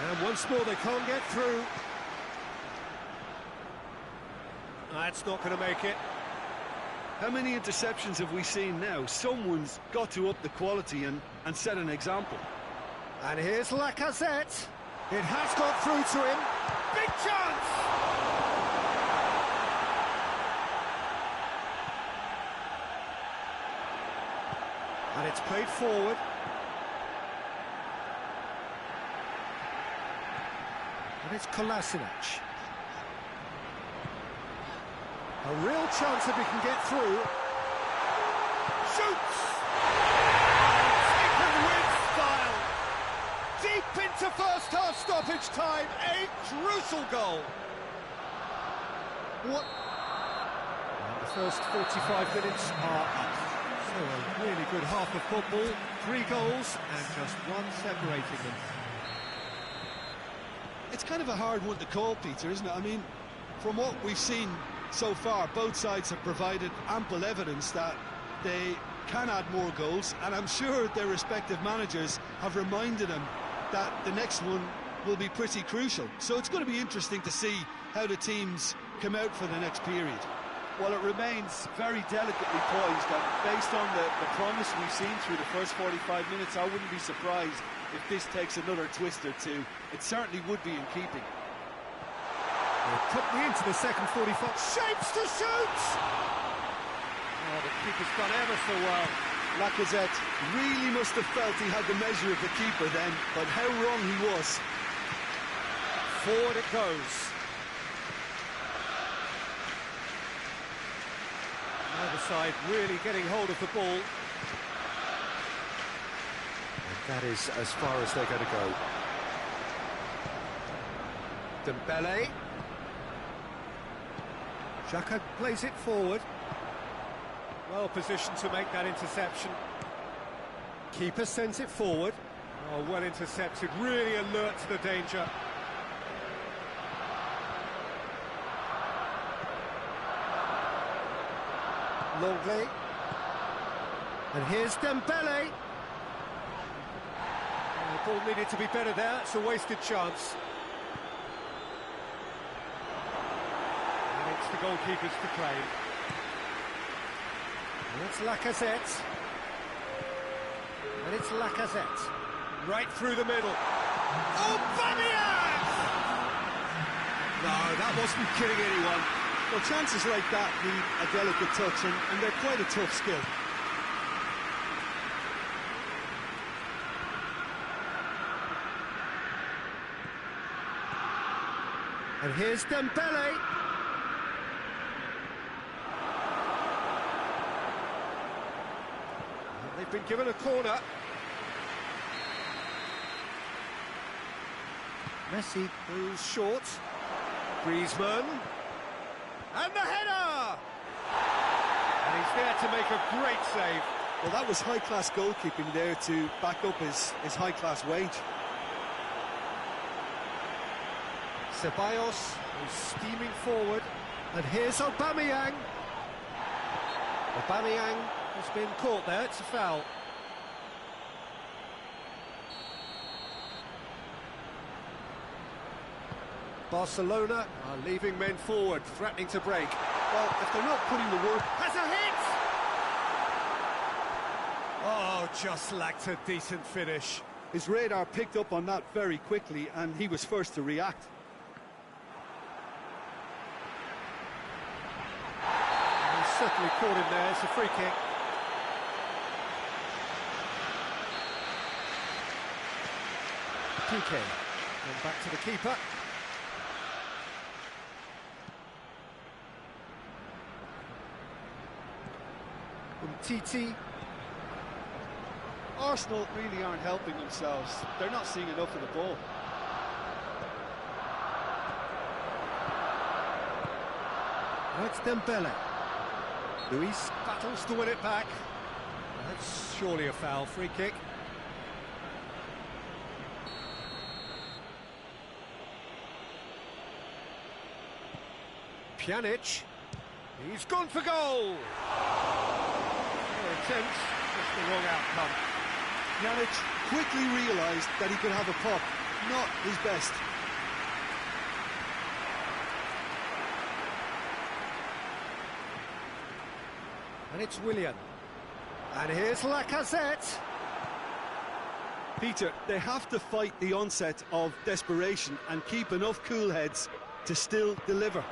And once more they can't get through. That's not going to make it. How many interceptions have we seen now? Someone's got to up the quality and set an example. And here's Lacazette. It has got through to him. Big chance! And it's played forward. And it's Kolasinac. A real chance if he can get through. Shoots! Taken with style. Deep into first half stoppage time. A crucial goal. What? And the first 45 minutes are up. So a really good half of football. 3 goals and just one separating them. It's kind of a hard one to call, Peter, isn't it? I mean, from what we've seen so far, both sides have provided ample evidence that they can add more goals, and I'm sure their respective managers have reminded them that the next one will be pretty crucial. So it's going to be interesting to see how the teams come out for the next period. Well, it remains very delicately poised, and based on the promise we've seen through the first 45 minutes, I wouldn't be surprised if this takes another twist or two. It certainly would be in keeping. Put me into the second 45. Shapes to shoot! Oh, the keeper's done ever so well. Lacazette really must have felt he had the measure of the keeper then, but how wrong he was. Forward it goes. Either side really getting hold of the ball. And that is as far as they're going to go. Dembele. Xhaka plays it forward. Well positioned to make that interception. Keeper sends it forward. Oh, well intercepted, really alert to the danger. Longley. And here's Dembele. The ball needed to be better there, it's a wasted chance. And it's the goalkeepers to claim. And it's Lacazette. And it's Lacazette. Right through the middle. Aubameyang! No, that wasn't kidding anyone. Well, chances like that need a delicate touch, and they're quite a tough skill. And here's Dembele. And they've been given a corner. Messi goes short. Griezmann. And the header! And he's there to make a great save. Well, that was high-class goalkeeping there to back up his high-class wage. Ceballos is steaming forward, and here's Aubameyang. Aubameyang has been caught there, it's a foul. Barcelona are leaving men forward, threatening to break. Well, if they're not putting the work... Has a hit! Oh, just lacked a decent finish. His radar picked up on that very quickly, and he was first to react. He's certainly caught him there, it's a free kick. Piqué, and back to the keeper. Titi. Arsenal really aren't helping themselves. They're not seeing enough of the ball. That's Dembele. Luis battles to win it back. That's surely a foul, free kick. Pjanic. He's gone for goal. Attempts, just the wrong outcome. Pjanic quickly realised that he could have a pop, not his best. And it's Willian. And here's Lacazette. Peter, they have to fight the onset of desperation and keep enough cool heads to still deliver.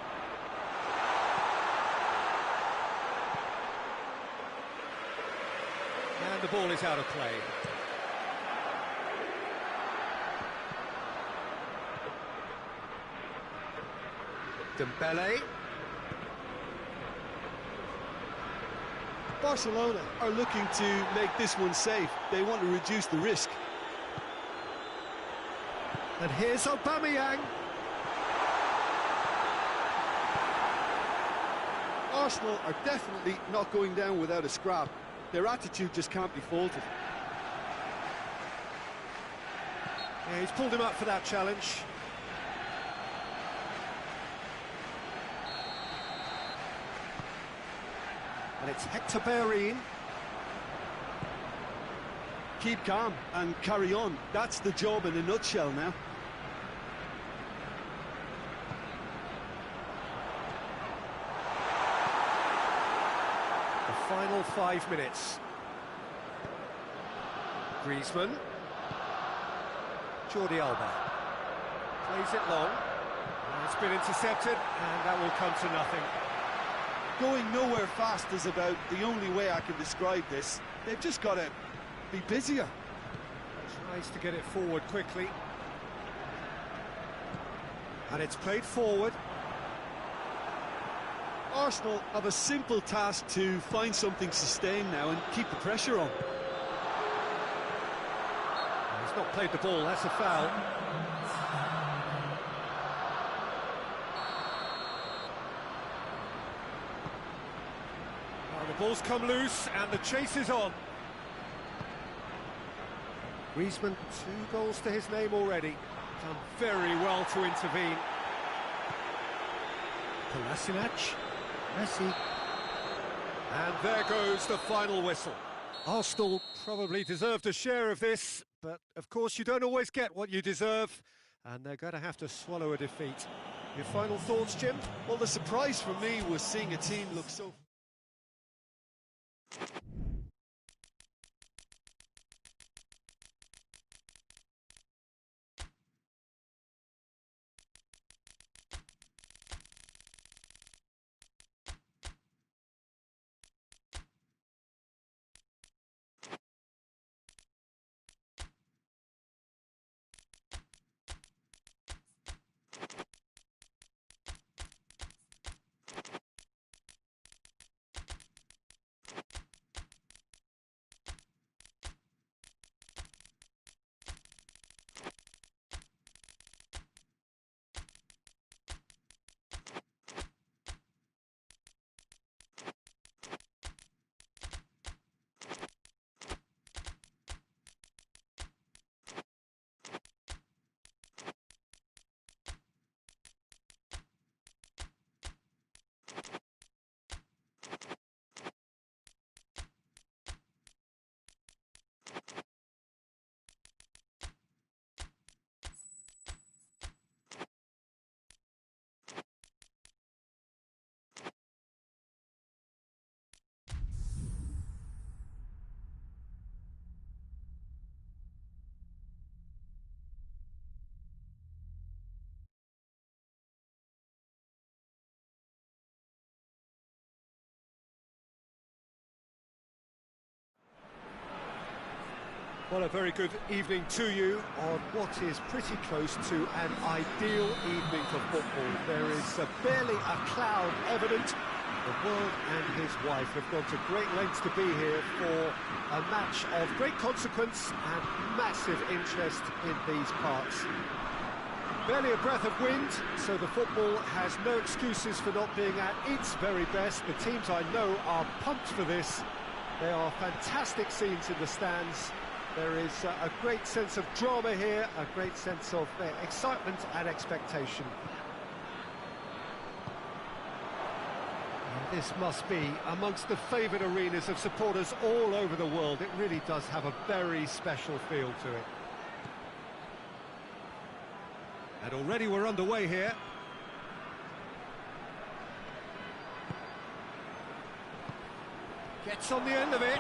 And the ball is out of play. Dembele. Barcelona are looking to make this one safe. They want to reduce the risk. And here's Aubameyang. Arsenal are definitely not going down without a scrap. Their attitude just can't be faulted. Yeah, he's pulled him up for that challenge. And it's Hector Bellerin. Keep calm and carry on. That's the job in a nutshell now. The final 5 minutes. Griezmann. Jordi Alba. Plays it long. And it's been intercepted, and that will come to nothing. Going nowhere fast is about the only way I can describe this. They've just got to be busier. Tries to get it forward quickly. And it's played forward. Arsenal have a simple task to find something sustained now and keep the pressure on. He's not played the ball, that's a foul. Well, the ball's come loose and the chase is on. Griezmann, 2 goals to his name already. Done very well to intervene. Kolasinac. Messi. And there goes the final whistle. Arsenal probably deserved a share of this, but of course you don't always get what you deserve, and they're going to have to swallow a defeat. Your final thoughts, Jim? Well, the surprise for me was seeing a team look so... Well, a very good evening to you on what is pretty close to an ideal evening for football. There is barely a cloud evident. The world and his wife have gone to great lengths to be here for a match of great consequence and massive interest in these parts. Barely a breath of wind, so the football has no excuses for not being at its very best. The teams I know are pumped for this. There are fantastic scenes in the stands. There is a great sense of drama here, a great sense of excitement and expectation. And this must be amongst the favoured arenas of supporters all over the world. It really does have a very special feel to it. And already we're underway here. Gets on the end of it.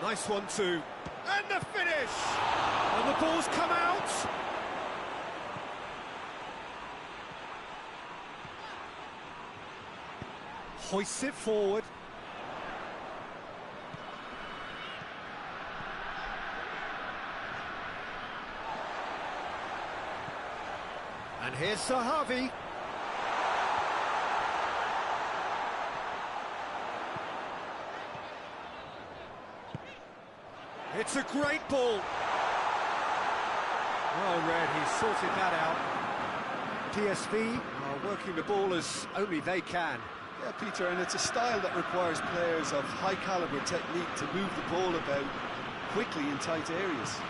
Nice one too. And the finish! And the ball's come out! Hoists it forward. And here's Sahavi. It's a great ball. Well read, he sorted that out. PSV are working the ball as only they can. Yeah, Peter, and it's a style that requires players of high-caliber technique to move the ball about quickly in tight areas.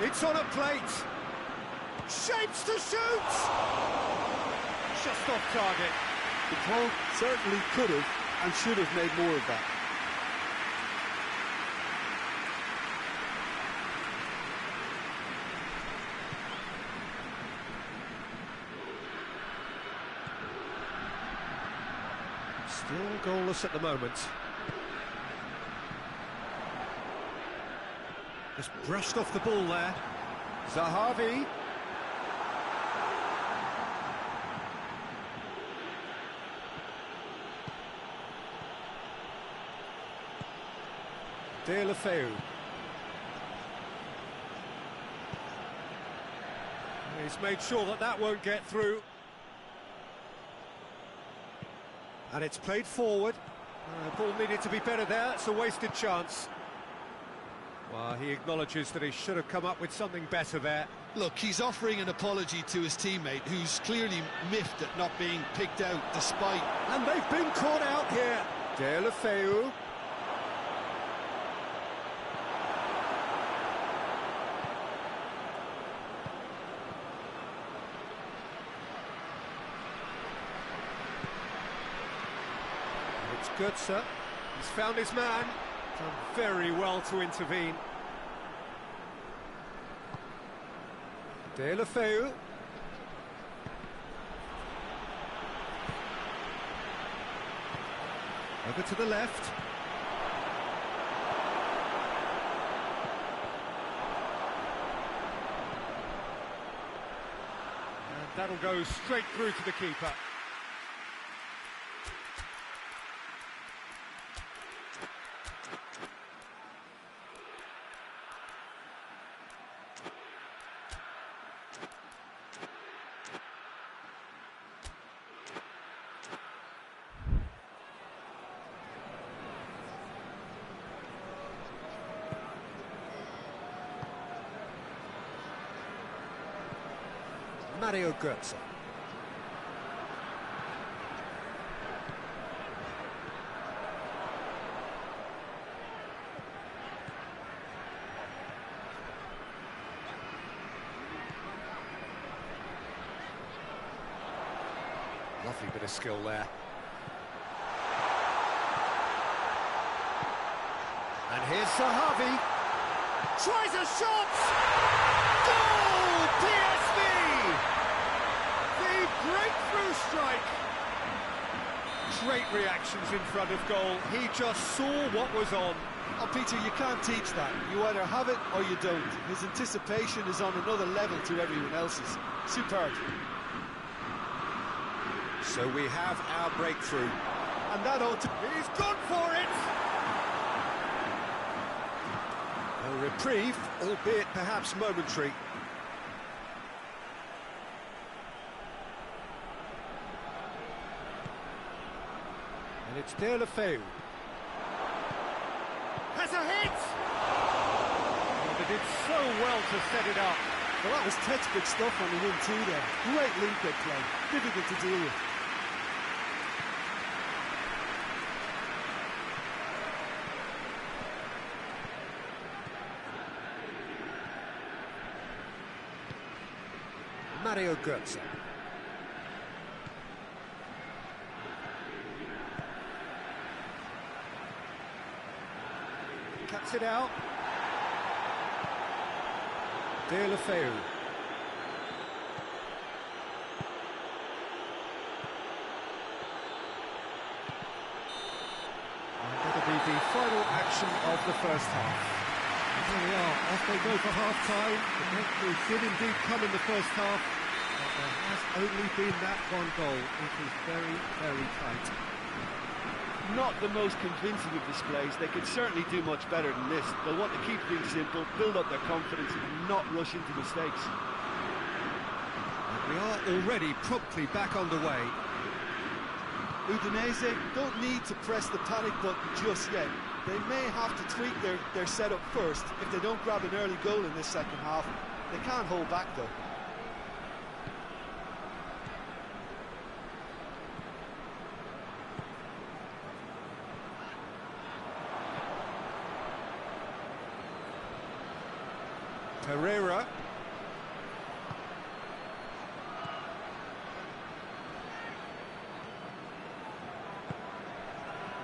It's on a plate. Shapes to shoot! Just off target. The ball certainly could have and should have made more of that. Still goalless at the moment. Just brushed off the ball there. Zahavi. De La Feu. He's made sure that that won't get through. And it's played forward. Ball needed to be better there. It's a wasted chance. Well, he acknowledges that he should have come up with something better there. Look, he's offering an apology to his teammate, who's clearly miffed at not being picked out despite... And they've been caught out here. De La Feu. Götze. He's found his man. Done very well to intervene. Deulofeu. Over to the left. And that'll go straight through to the keeper. Mario Götze. Lovely bit of skill there. And here's Sahavi. Tries a shot! Goal! PSV! The breakthrough strike! Great reactions in front of goal. He just saw what was on. Oh, Peter, you can't teach that. You either have it or you don't. His anticipation is on another level to everyone else's. Superb. So we have our breakthrough. And that ought to... He's gone for it! A reprieve, albeit perhaps momentary. And it's Deulofeu. Has a hit! Oh, they did so well to set it up. Well, that was textbook stuff on the 1-2 there. Great link-up play. Difficult to deal with. Mario Götze. Cuts it out. Deulofeu. And that'll be the final action of the first half. Here we are, off they go for half-time. The breakthrough did indeed come in the first half, but there has only been that one goal. It is very, very tight. Not the most convincing of displays. They could certainly do much better than this. They'll want to keep things simple, build up their confidence, and not rush into mistakes. And we are already promptly back on the way. Udinese don't need to press the panic button just yet. They may have to tweak their setup first if they don't grab an early goal in this second half. They can't hold back though. Herrera.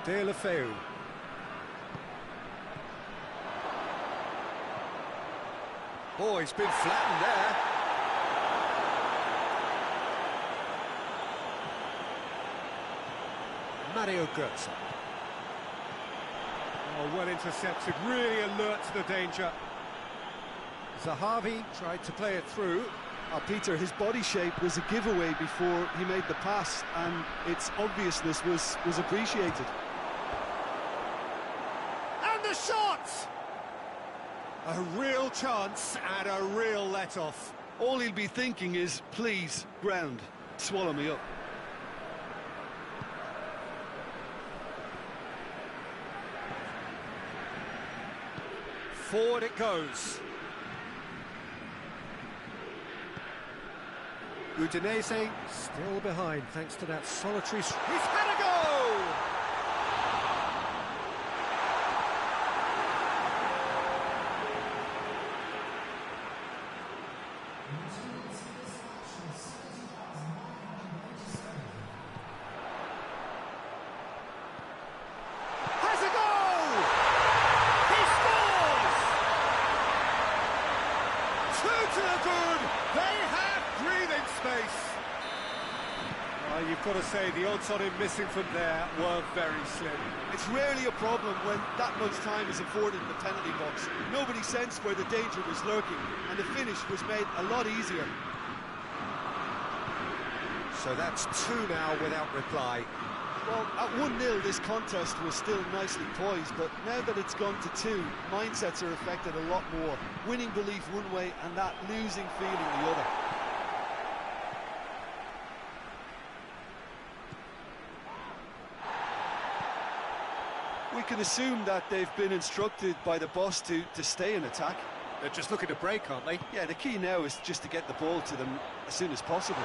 Deulofeu. Oh, he's been flattened there. Mario Götze. Oh, well intercepted, really alert to the danger. Zahavi tried to play it through. Peter, his body shape was a giveaway before he made the pass, and its obviousness was appreciated. And the shot! A real chance and a real let-off. All he'll be thinking is, please, ground, swallow me up. Forward it goes. Udinese still behind thanks to that solitary... He's had a go! good. They have breathing space. You've got to say the odds on him missing from there were very slim. It's rarely a problem when that much time is afforded in the penalty box. Nobody sensed where the danger was lurking, and the finish was made a lot easier. So that's 2 now without reply. Well, at 1-0 this contest was still nicely poised, but now that it's gone to 2, mindsets are affected a lot more. Winning belief one way and that losing feeling the other. We can assume that they've been instructed by the boss to stay in attack. They're just looking to break, aren't they? Yeah, the key now is just to get the ball to them as soon as possible.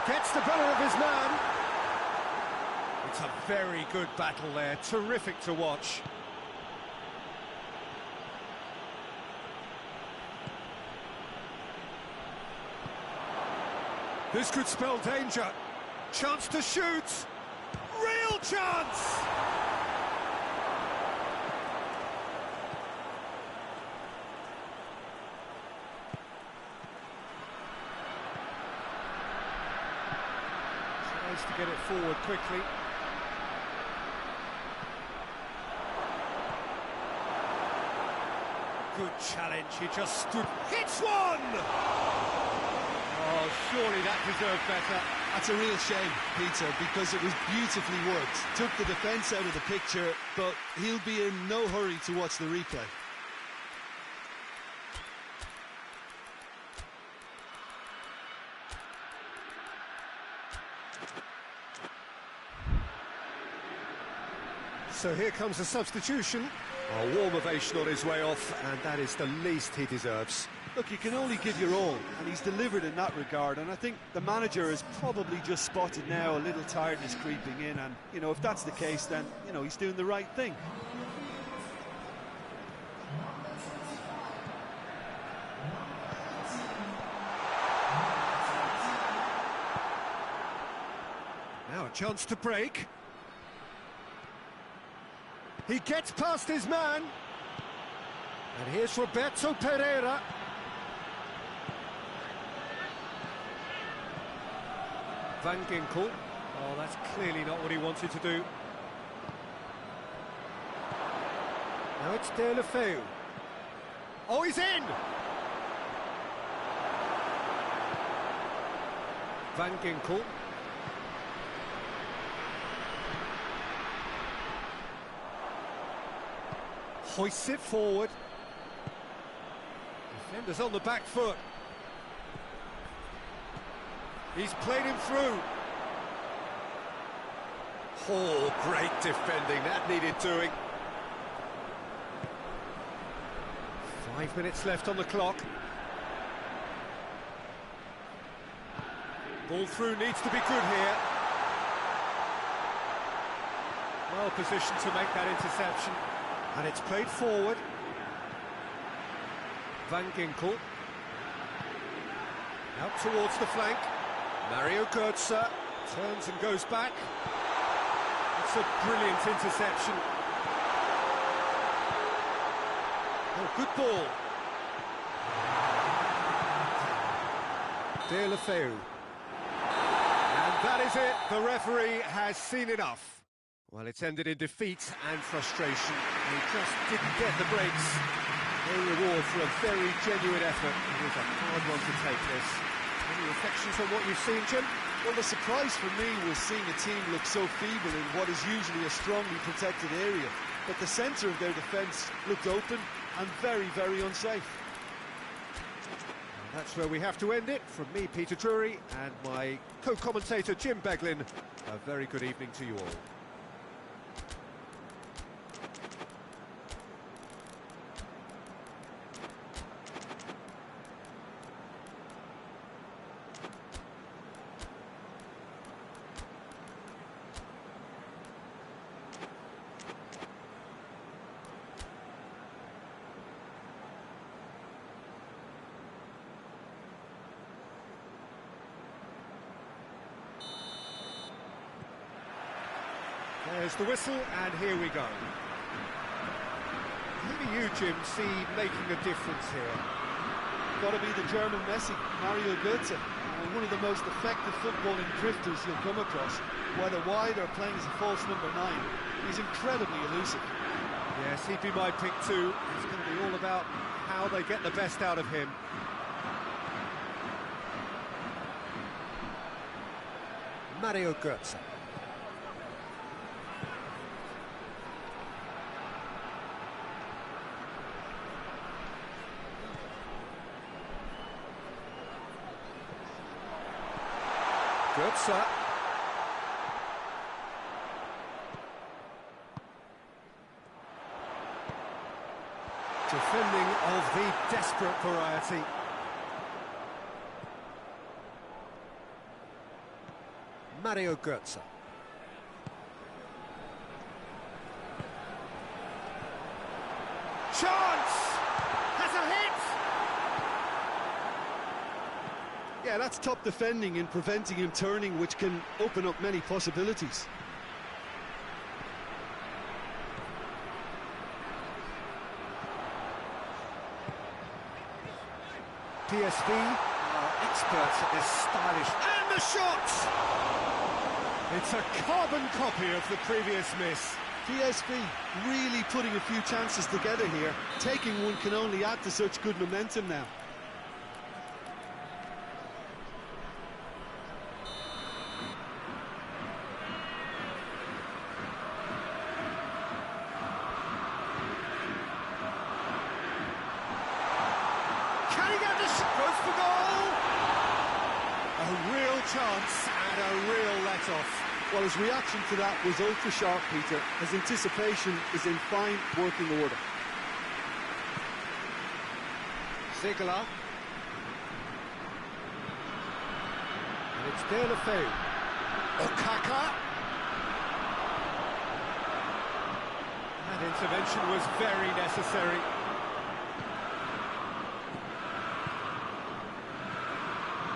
Gets the better of his man. It's a very good battle there, terrific to watch. This could spell danger. Chance to shoot. Real chance! Tries to get it forward quickly. Good challenge, he just stood. Hits one! Oh, surely that deserved better. That's a real shame, Peter, because it was beautifully worked. Took the defence out of the picture, but he'll be in no hurry to watch the replay. So here comes a substitution. A warm ovation on his way off, and that is the least he deserves. Look, you can only give your all, and he's delivered in that regard, and I think the manager has probably just spotted now a little tiredness creeping in, and, you know, if that's the case, then, you know, he's doing the right thing. Now a chance to break. He gets past his man. And here's Roberto Pereira. Van Ginkel. Oh, that's clearly not what he wanted to do. Now it's De La Feu. Oh, he's in! Van Ginkel. Hoists it forward. Defenders on the back foot. He's played him through. Oh, great defending. That needed doing. 5 minutes left on the clock. Ball through needs to be good here. Well positioned to make that interception. And it's played forward. Van Ginkel. Out towards the flank. Mario Götze turns and goes back. It's a brilliant interception. Oh, good ball. De La Feu. And that is it. The referee has seen enough. Well, it's ended in defeat and frustration. He just didn't get the breaks. No reward for a very genuine effort. It was a hard one to take, this. Any reflections on what you've seen, Jim? Well, the surprise for me was seeing a team look so feeble in what is usually a strongly protected area. But the centre of their defence looked open and very, very unsafe. Well, that's where we have to end it. From me, Peter Drury, and my co-commentator, Jim Beglin. A very good evening to you all. There's the whistle, and here we go. Who do you, Jim, see making a difference here? Got to be the German Messi, Mario Götze, and one of the most effective footballing drifters you'll come across, whether wide or playing as a false number 9. He's incredibly elusive. Yes, he'd be my pick too. It's going to be all about how they get the best out of him. Mario Götze. Götze. Defending of the desperate variety. Mario Götze. Chance! Has a hit! Yeah, that's top defending and preventing him turning, which can open up many possibilities. PSV are experts at this stylish... And the shot! It's a carbon copy of the previous miss. PSV really putting a few chances together here. Taking one can only add to such good momentum now. Can he get the shot? Goes for goal! A real chance and a real let-off. Well, his reaction to that was ultra-sharp, Peter. His anticipation is in fine working order. Ziegler. And it's De La Feu. Okaka. That intervention was very necessary.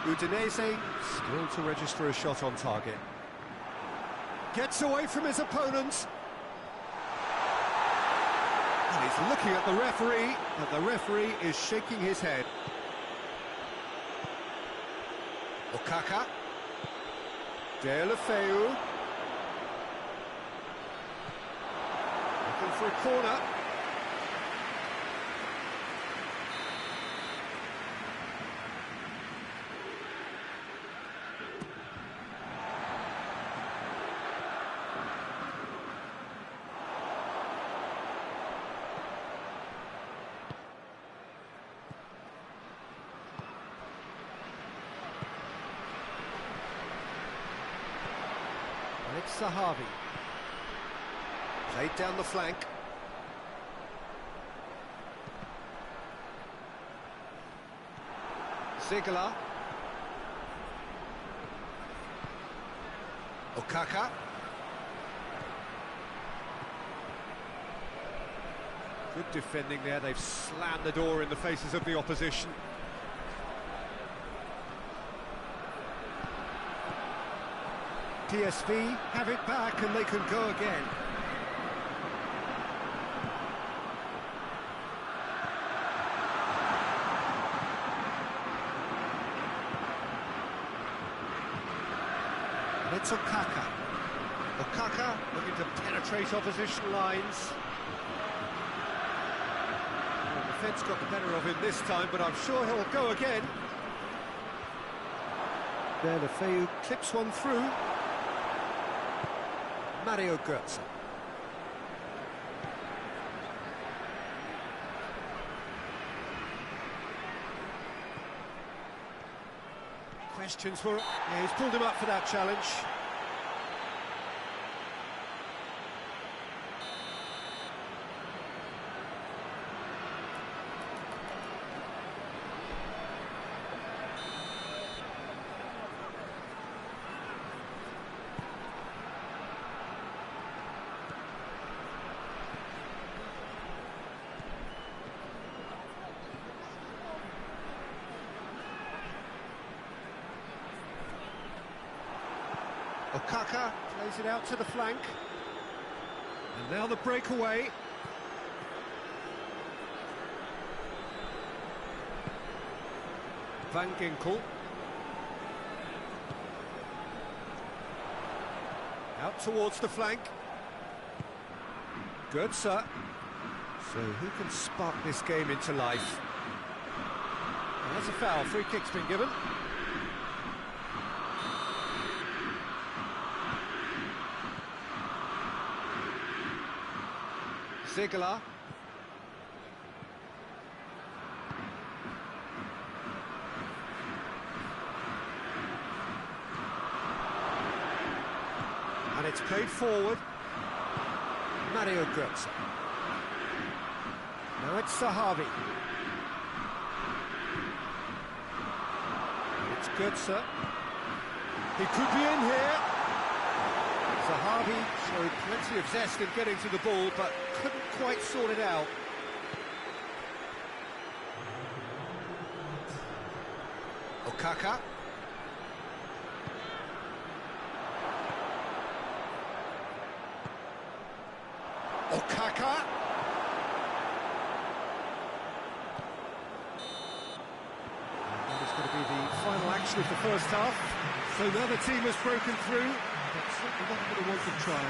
Udinese still to register a shot on target. Gets away from his opponent. And he's looking at the referee, but the referee is shaking his head. Okaka. De La Feu. Looking for a corner. It's Sahavi. Played down the flank. Ziegler. Okaka. Good defending there. They've slammed the door in the faces of the opposition. PSV have it back and they can go again. And it's Okaka. Okaka looking to penetrate opposition lines. The defence got the better of him this time, but I'm sure he'll go again. There, the Feu clips one through. Mario Götze. Questions for... Yeah, he's pulled him up for that challenge. Okaka plays it out to the flank. And now the breakaway. Van Ginkel. Out towards the flank. Good, sir. So who can spark this game into life? And that's a foul. Free kick's been given. Ziegler. And it's played forward. Mario Götze. Now it's Sahavi. It's Götze. He could be in here. Sahavi showed plenty of zest in getting to the ball, but couldn't quite sort it out. Okaka. Okaka. That is going to be the final action of the first half. So now the team has broken through. But certainly not going to want to try.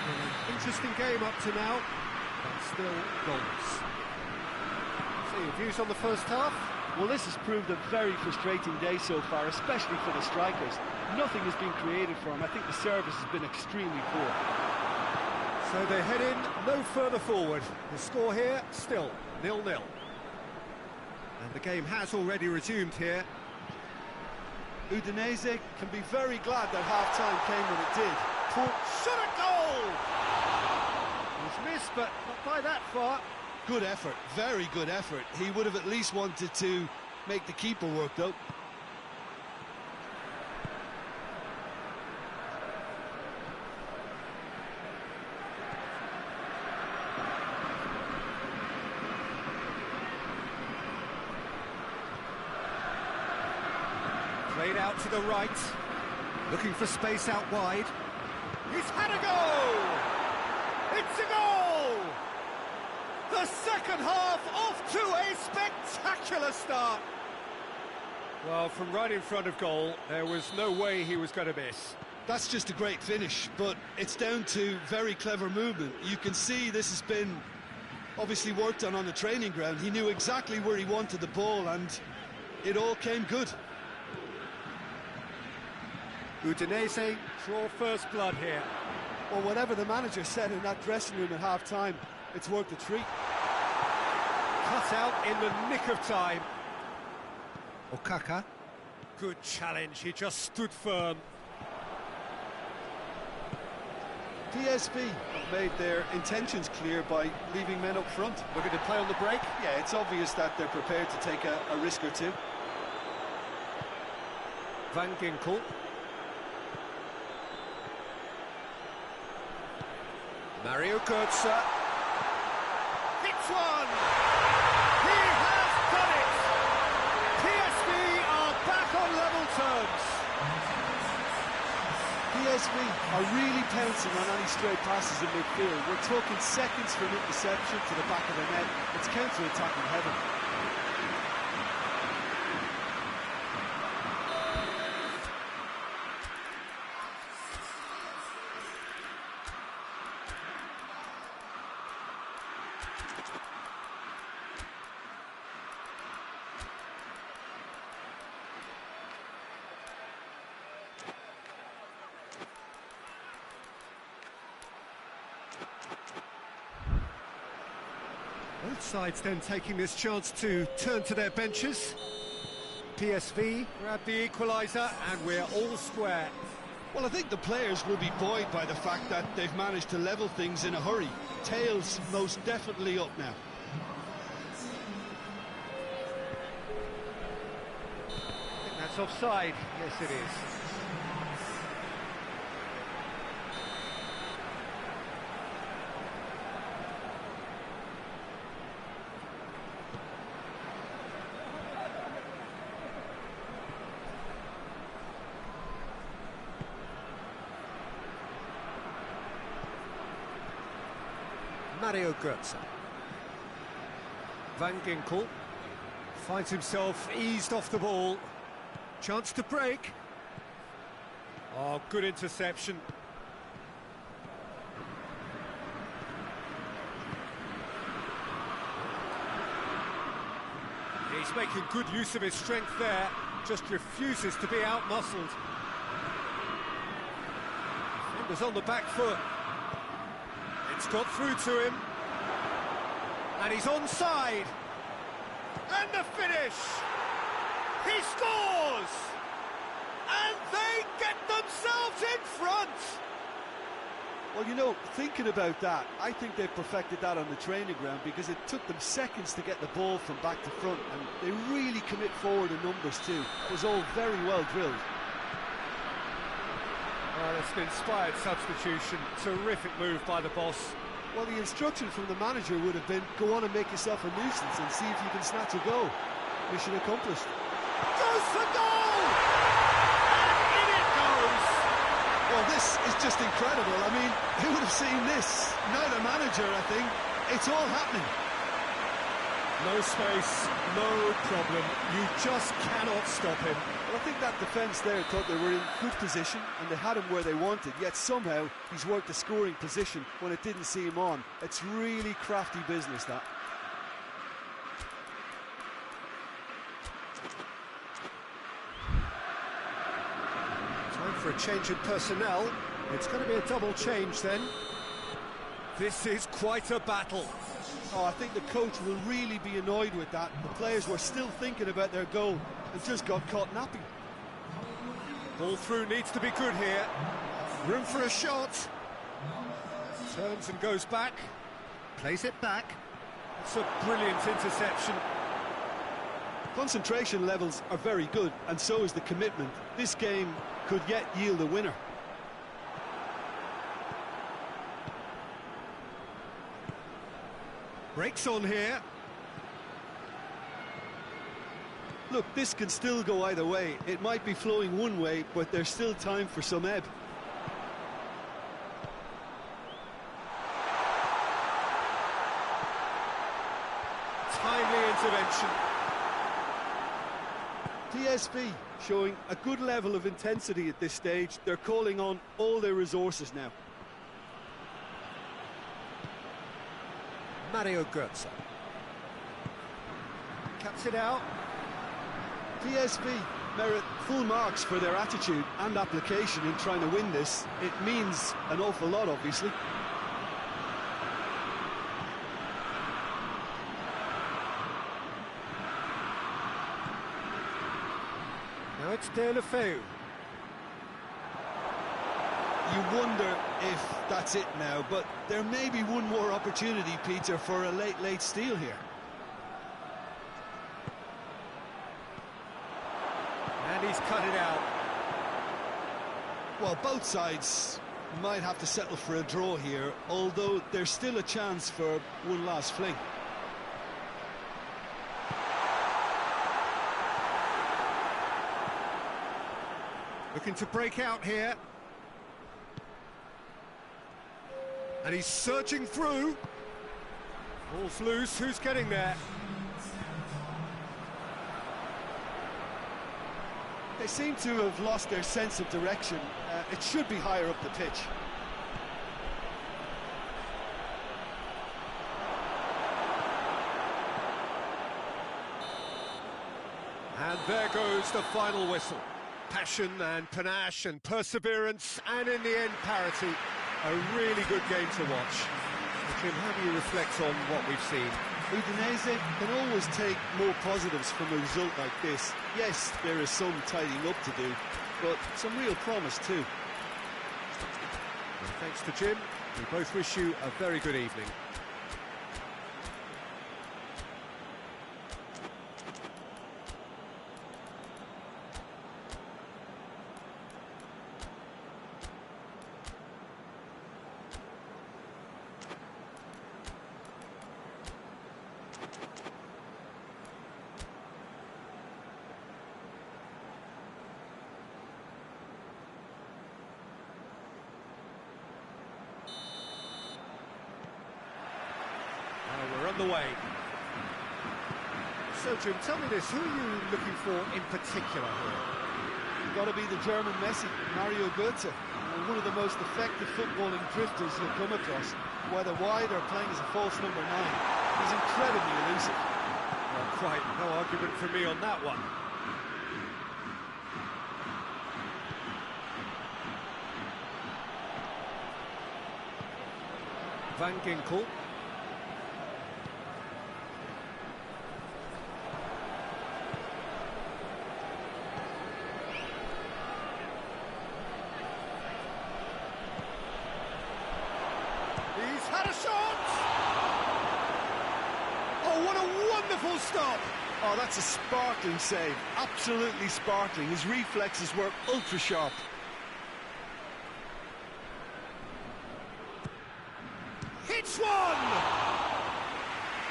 An interesting game up to now, but still goals. So your views on the first half? Well, this has proved a very frustrating day so far, especially for the strikers. Nothing has been created for them. I think the service has been extremely poor. So they head in no further forward. The score here, still 0-0. And the game has already resumed here. Udinese can be very glad that half-time came when it did. Shot at goal! It was missed, but not by that far. Good effort, very good effort. He would have at least wanted to make the keeper work, though. Played out to the right, looking for space out wide. He's had a goal! It's a goal! The second half off to a spectacular start. Well, from right in front of goal, there was no way he was going to miss. That's just a great finish, but it's down to very clever movement. You can see this has been obviously worked on the training ground. He knew exactly where he wanted the ball, and it all came good. Udinese draw first blood here. Well, whatever the manager said in that dressing room at half-time, it's worth the treat. Cut out in the nick of time. Okaka. Good challenge, he just stood firm. PSV have made their intentions clear by leaving men up front. Looking to play on the break. Yeah, it's obvious that they're prepared to take a risk or two. Van Ginkel. Mario Götze. Hits one! He has done it! PSV are back on level terms. PSV are really pouncing on any stray passes in midfield. We're talking seconds from interception to the back of the net. It's counter-attacking heaven. Both sides then taking this chance to turn to their benches. PSV grab the equaliser and we're all square. Well, I think the players will be buoyed by the fact that they've managed to level things in a hurry. Tails most definitely up now. I think that's offside. Yes, it is. Mario Götze. Van Ginkel. Finds himself eased off the ball. Chance to break. Oh, good interception. He's making good use of his strength there. Just refuses to be out-muscled. Defender's on the back foot. It's got through to him. And he's onside. And the finish! He scores! And they get themselves in front! Well, you know, thinking about that, I think they perfected that on the training ground because it took them seconds to get the ball from back to front, and they really commit forward in numbers too. It was all very well drilled. Well, it's an inspired substitution. Terrific move by the boss. Well, the instruction from the manager would have been, go on and make yourself a nuisance and see if you can snatch a goal. Mission accomplished. Goes for goal! And in it goes! Well, this is just incredible. I mean, who would have seen this? Neither manager, I think. It's all happening. No space, no problem. You just cannot stop him. Well, I think that defence there thought they were in good position and they had him where they wanted, yet somehow he's worked the scoring position when it didn't see him on. It's really crafty business, that. Time for a change in personnel. It's going to be a double change then. This is quite a battle. Oh, I think the coach will really be annoyed with that. The players were still thinking about their goal and just got caught napping. Ball through needs to be good here. Room for a shot. Turns and goes back. Plays it back. It's a brilliant interception. Concentration levels are very good, and so is the commitment. This game could yet yield a winner. Breaks on here. Look, this can still go either way. It might be flowing one way, but there's still time for some ebb. Timely intervention. TSB showing a good level of intensity at this stage. They're calling on all their resources now. Mario Götze. Cuts it out. TSB merit full marks for their attitude and application in trying to win this. It means an awful lot, obviously. Now it's De La Feu. You wonder if that's it now, but there may be one more opportunity, Peter, for a late steal here. And he's cut it out. Well, both sides might have to settle for a draw here, although there's still a chance for one last fling. Looking to break out here. And he's surging through. Ball's loose, who's getting there? They seem to have lost their sense of direction. It should be higher up the pitch. And there goes the final whistle. Passion and panache and perseverance, and in the end, parity. A really good game to watch. Jim, how do you reflect on what we've seen? Udinese can always take more positives from a result like this. Yes, there is some tidying up to do, but some real promise too. And thanks to Jim, we both wish you a very good evening. We're on the way. So, Jim, tell me this, who are you looking for in particular here? You've got to be the German Messi, Mario Götze, one of the most effective footballing drifters you'll come across, whether wide or playing as a false number 9. He's incredibly elusive. Well, quite no argument from me on that one. Van Ginkel. He's had a shot! Oh, what a wonderful stop! Oh, that's a sparkling save. Absolutely sparkling. His reflexes were ultra sharp. Hits one!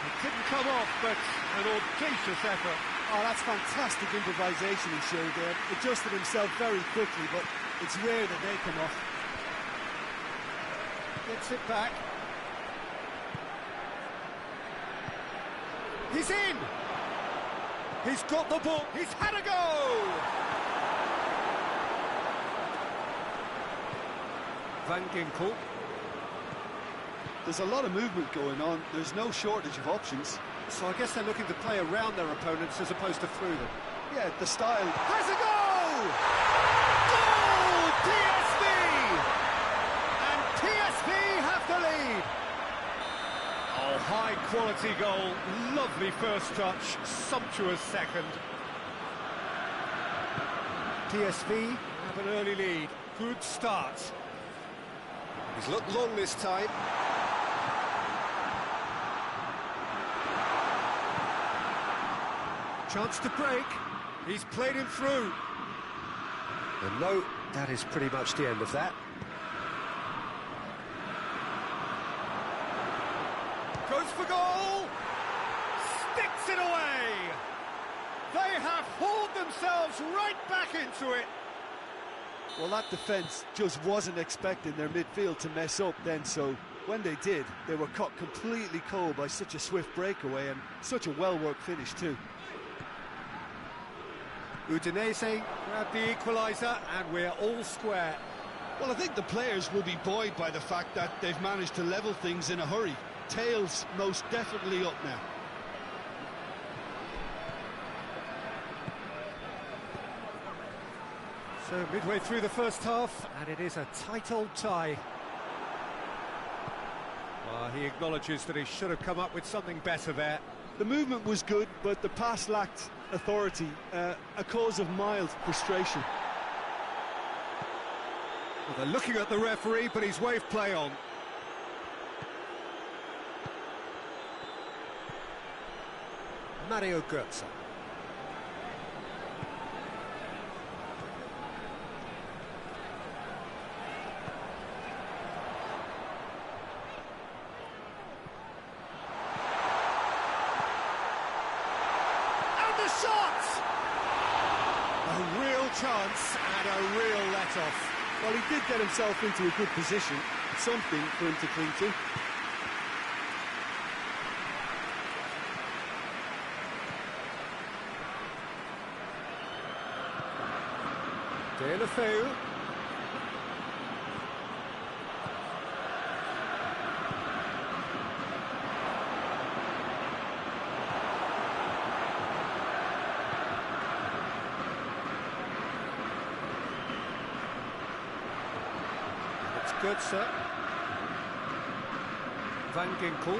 It didn't come off, but an audacious effort. Oh, that's fantastic improvisation he showed there. Adjusted himself very quickly, but it's rare that they come off. Gets it back. He's in! He's got the ball. He's had a go! Van Ginkel. There's a lot of movement going on. There's no shortage of options. So I guess they're looking to play around their opponents as opposed to through them. Yeah, the style. Has a goal! Goal! PSV! And PSV have the lead. Oh, high-quality goal. Lovely first touch. Sumptuous second. PSV have an early lead. Good start. He's looked long this time. Chance to break. He's played him through. And no, that is pretty much the end of that. Goes for goal. Sticks it away. They have hauled themselves right back into it. Well, that defence just wasn't expecting their midfield to mess up then, so when they did, they were caught completely cold by such a swift breakaway and such a well-worked finish too. Udinese grab the equaliser and we're all square. Well, I think the players will be buoyed by the fact that they've managed to level things in a hurry. Tails most definitely up now. So midway through the first half, and it is a tight old tie. He acknowledges that he should have come up with something better there. The movement was good, but the pass lacked authority, a cause of mild frustration. Well, they're looking at the referee, but he's waved play on. Mario Götze. A real chance and a real let-off. Well, he did get himself into a good position, something for him to cling to. Deulofeu. Götze. Van Ginkel.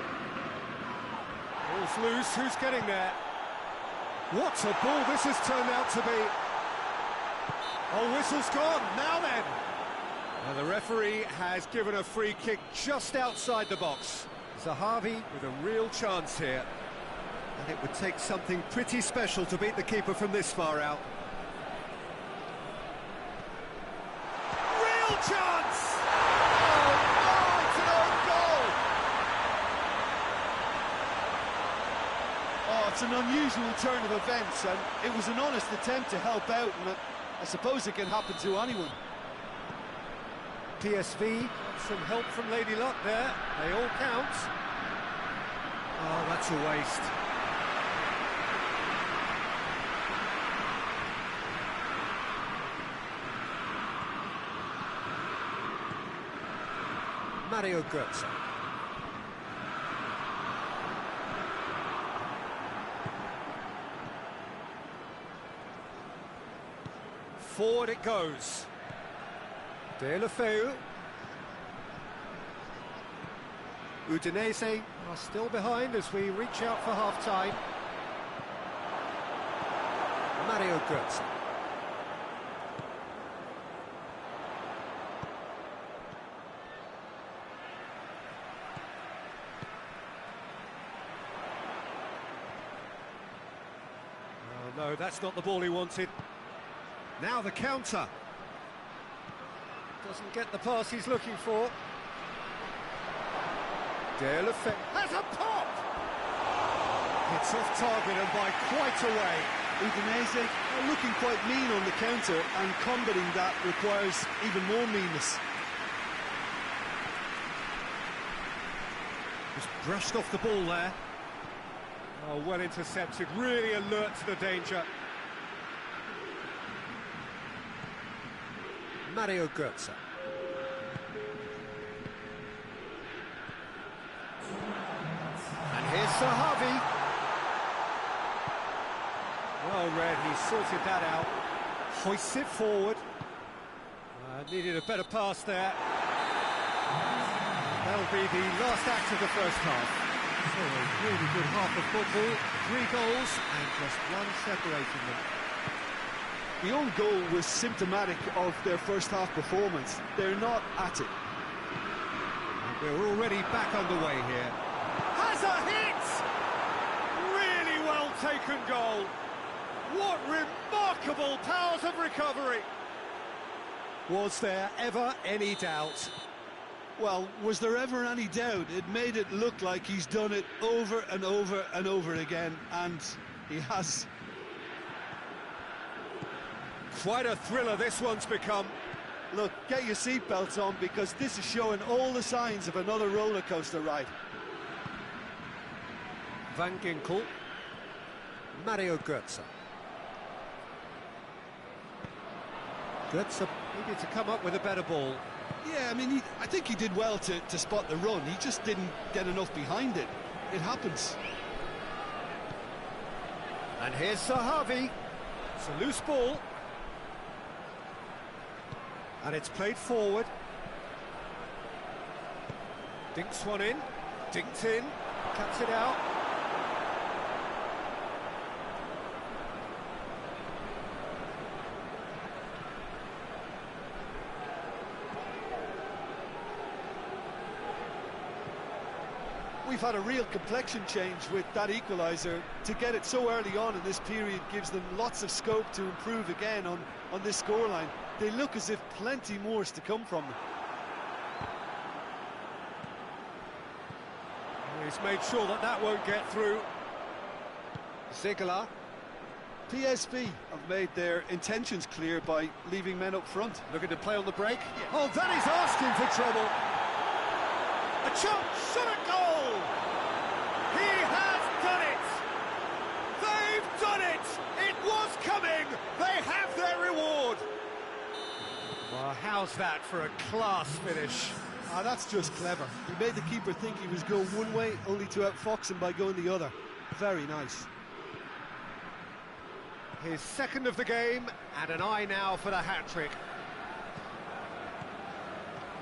Ball's loose, who's getting there? What a ball this has turned out to be. Oh, whistle's gone, now then. Well, the referee has given a free kick just outside the box. Zahavi with a real chance here. And it would take something pretty special to beat the keeper from this far out. Real chance! It's an unusual turn of events, and it was an honest attempt to help out, and I suppose it can happen to anyone. PSV, some help from Lady Luck there, they all count. Oh, that's a waste. Mario Götze. Forward it goes. De La Feu. Udinese are still behind as we reach out for half-time. Mario Götze. Oh no, that's not the ball he wanted. Now the counter. Doesn't get the pass he's looking for. De La Feu has a pop! It's off target and by quite a way. Udinese are looking quite mean on the counter, and combating that requires even more meanness. Just brushed off the ball there. Oh, well intercepted, really alert to the danger. Mario Götze. And here's Sahavi. Well read, he sorted that out. Hoists it forward. Needed a better pass there. That'll be the last act of the first half. So a really good half of football. 3 goals and just one separating them. The own goal was symptomatic of their first half performance. They're not at it. We're already back underway here. Has a hit! Really well taken goal. What remarkable powers of recovery. Was there ever any doubt? Well, was there ever any doubt? It made it look like he's done it over and over and over again, and he has. Quite a thriller this one's become. Look, get your seatbelts on, because this is showing all the signs of another roller coaster ride. Van Ginkel. Mario Götze. Götze needed to come up with a better ball. Yeah, I mean, I think he did well to spot the run. He just didn't get enough behind it. It happens. And here's Sahavi. It's a loose ball. And it's played forward. Dinks one in. Dinked in. Cuts it out. We've had a real complexion change with that equaliser. To get it so early on in this period gives them lots of scope to improve again on this scoreline. They look as if plenty more is to come from them. He's made sure that won't get through. Ziegler. PSV have made their intentions clear by leaving men up front. Looking to play on the break. Yeah. Oh, that is asking for trouble. A chance, shot at goal! He has done it! They've done it! It was coming! They have their reward! Well, how's that for a class finish? That's just clever. He made the keeper think he was going one way, only to outfox him by going the other. Very nice. His second of the game, and an eye now for the hat-trick.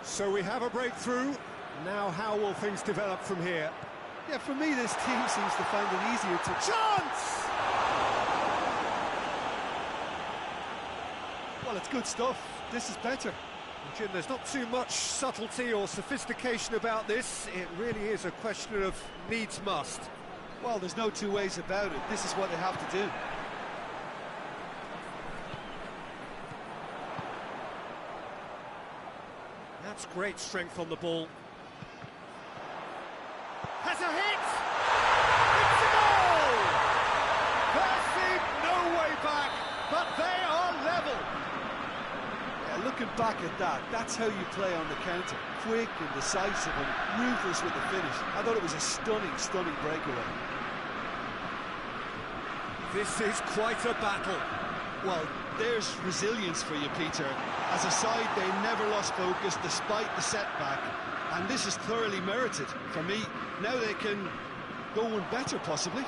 So we have a breakthrough. Now how will things develop from here? Yeah, for me this team seems to find it easier to... Chance! Well, it's good stuff. This is better. Jim, there's not too much subtlety or sophistication about this. It really is a question of needs must. Well, there's no two ways about it. This is what they have to do. That's great strength on the ball. Has a hit! It's a goal! There seemed no way back, but they are level. Yeah, looking back at that, that's how you play on the counter. Quick and decisive and ruthless with the finish. I thought it was a stunning, stunning breakaway. This is quite a battle. Well, there's resilience for you, Peter. As a side, they never lost focus despite the setback. And this is thoroughly merited for me. Now they can go one better, possibly.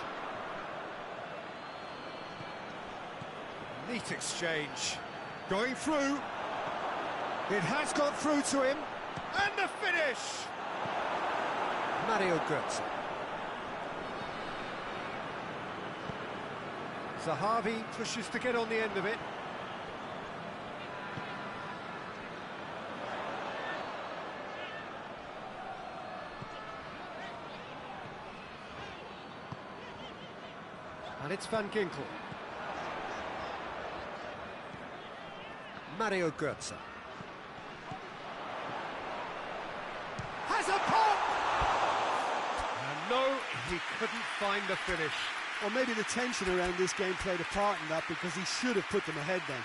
Neat exchange. Going through. It has got through to him. And the finish! Mario Götze. Zahavi pushes to get on the end of it. And it's Van Ginkel. Mario Götze. Has a pop! And no, he couldn't find the finish. Or maybe the tension around this game played a part in that, because he should have put them ahead then.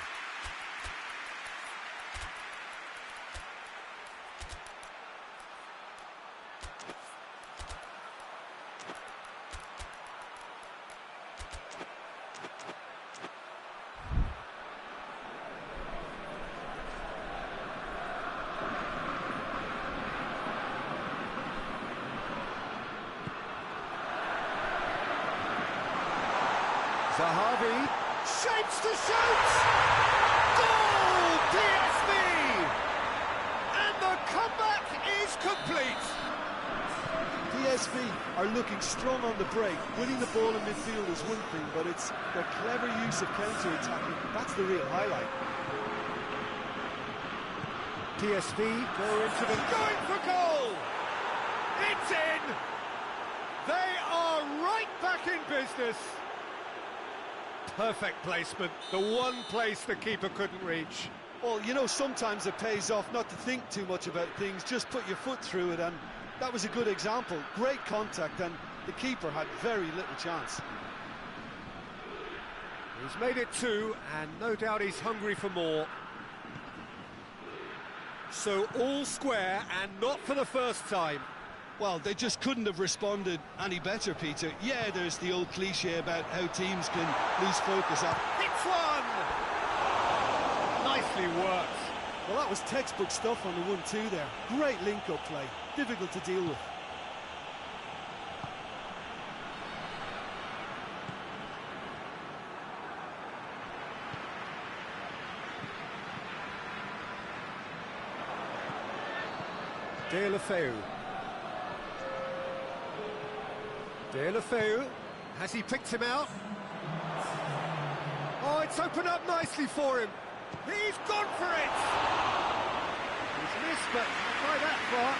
Zahavi shapes to shoot! Goal! PSV! And the comeback is complete! PSV are looking strong on the break. Winning the ball in midfield is one thing, but it's their clever use of counter-attacking. That's the real highlight. PSV go into the... going for goal! It's in! They are right back in business! Perfect placement, the one place the keeper couldn't reach. Well, you know, sometimes it pays off not to think too much about things, just put your foot through it, and that was a good example. Great contact, and the keeper had very little chance. He's made it 2, and no doubt he's hungry for more. So all square, and not for the first time. Well, they just couldn't have responded any better, Peter. Yeah, there's the old cliche about how teams can lose focus. Hits one! Nicely worked. Well, that was textbook stuff on the 1-2 there. Great link-up play. Difficult to deal with. Deulofeu, has he picked him out? Oh, it's opened up nicely for him. He's gone for it! He's missed, but not by that far.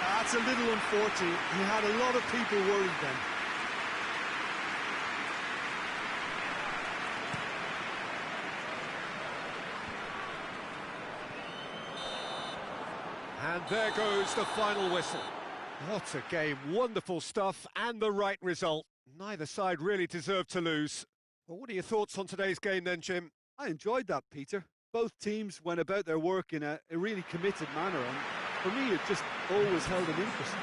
That's a little unfortunate. He had a lot of people worried then. And there goes the final whistle. What a game, wonderful stuff, and the right result. Neither side really deserved to lose. Well, what are your thoughts on today's game then, Jim? I enjoyed that, Peter. Both teams went about their work in a really committed manner, and for me it just always held an interest.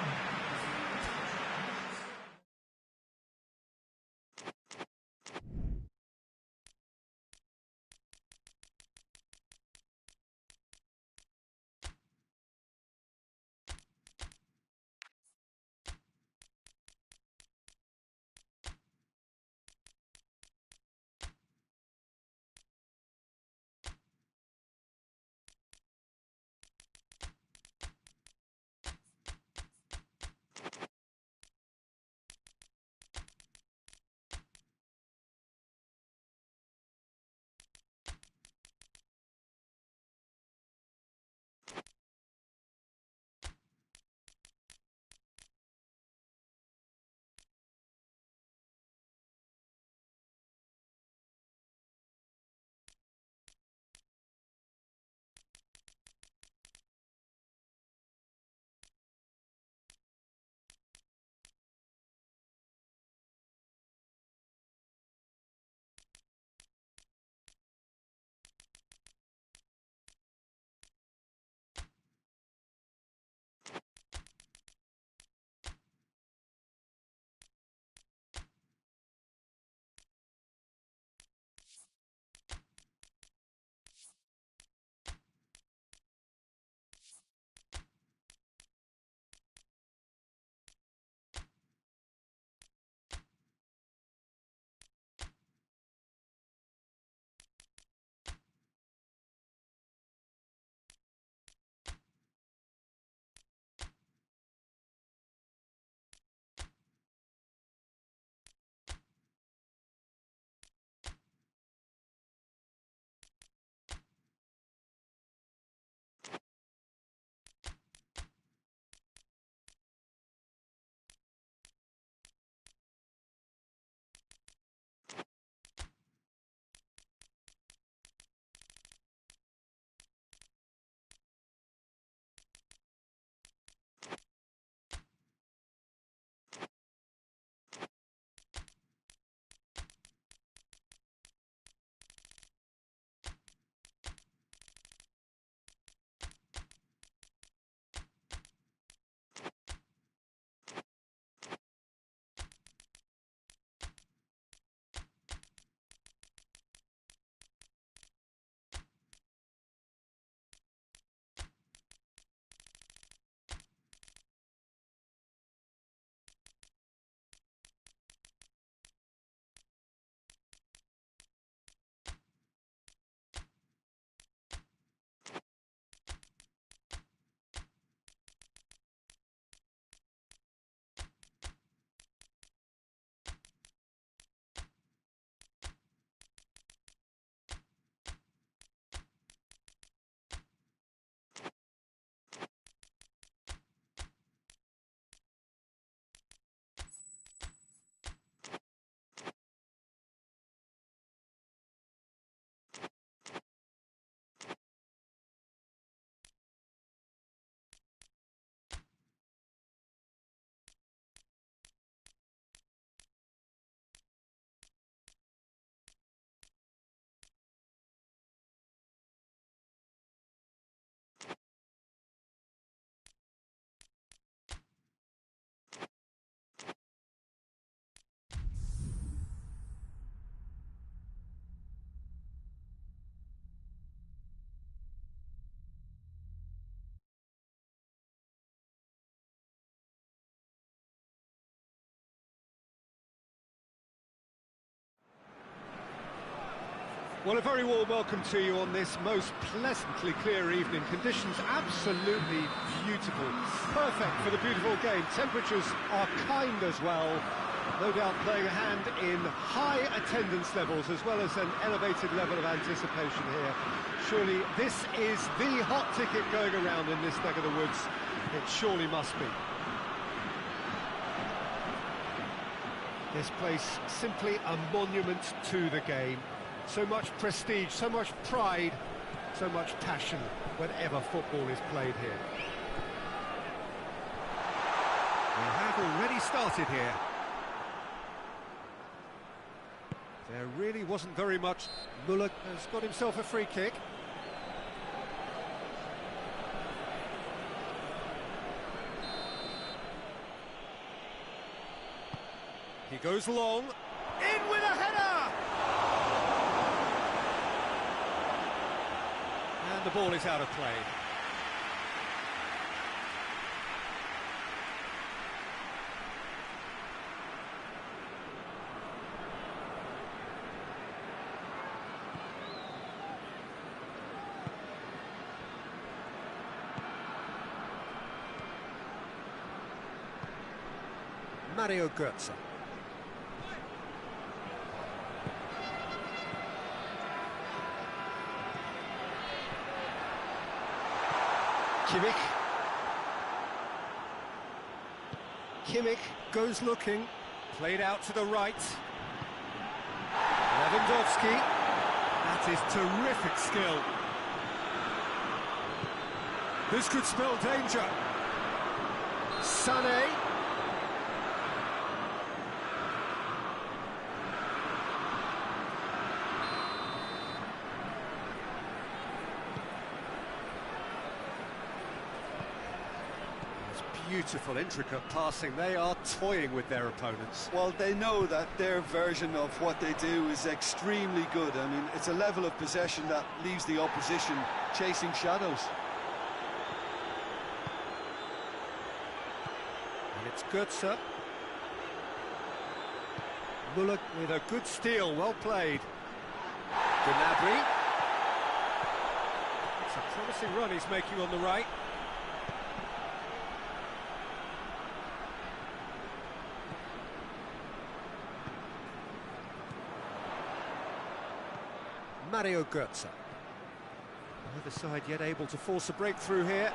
Well, a very warm welcome to you on this most pleasantly clear evening. Conditions absolutely beautiful. Perfect for the beautiful game. Temperatures are kind as well. No doubt playing a hand in high attendance levels as well as an elevated level of anticipation here. Surely this is the hot ticket going around in this neck of the woods. It surely must be. This place simply a monument to the game. So much prestige, so much pride, so much passion whenever football is played here. We have already started here. There really wasn't very much. Müller has got himself a free kick. He goes long. In with a header! And the ball is out of play. Mario Götze. Kimmich goes looking, played out to the right. Lewandowski, that is terrific skill. This could spell danger. Sané. Beautiful, intricate passing. They are toying with their opponents. Well, they know that their version of what they do is extremely good. I mean, it's a level of possession that leaves the opposition chasing shadows. And it's Götze. Müller with a good steal, well played. Gnabry. It's a promising run he's making on the right. Mario Götze. Neither side yet able to force a breakthrough here.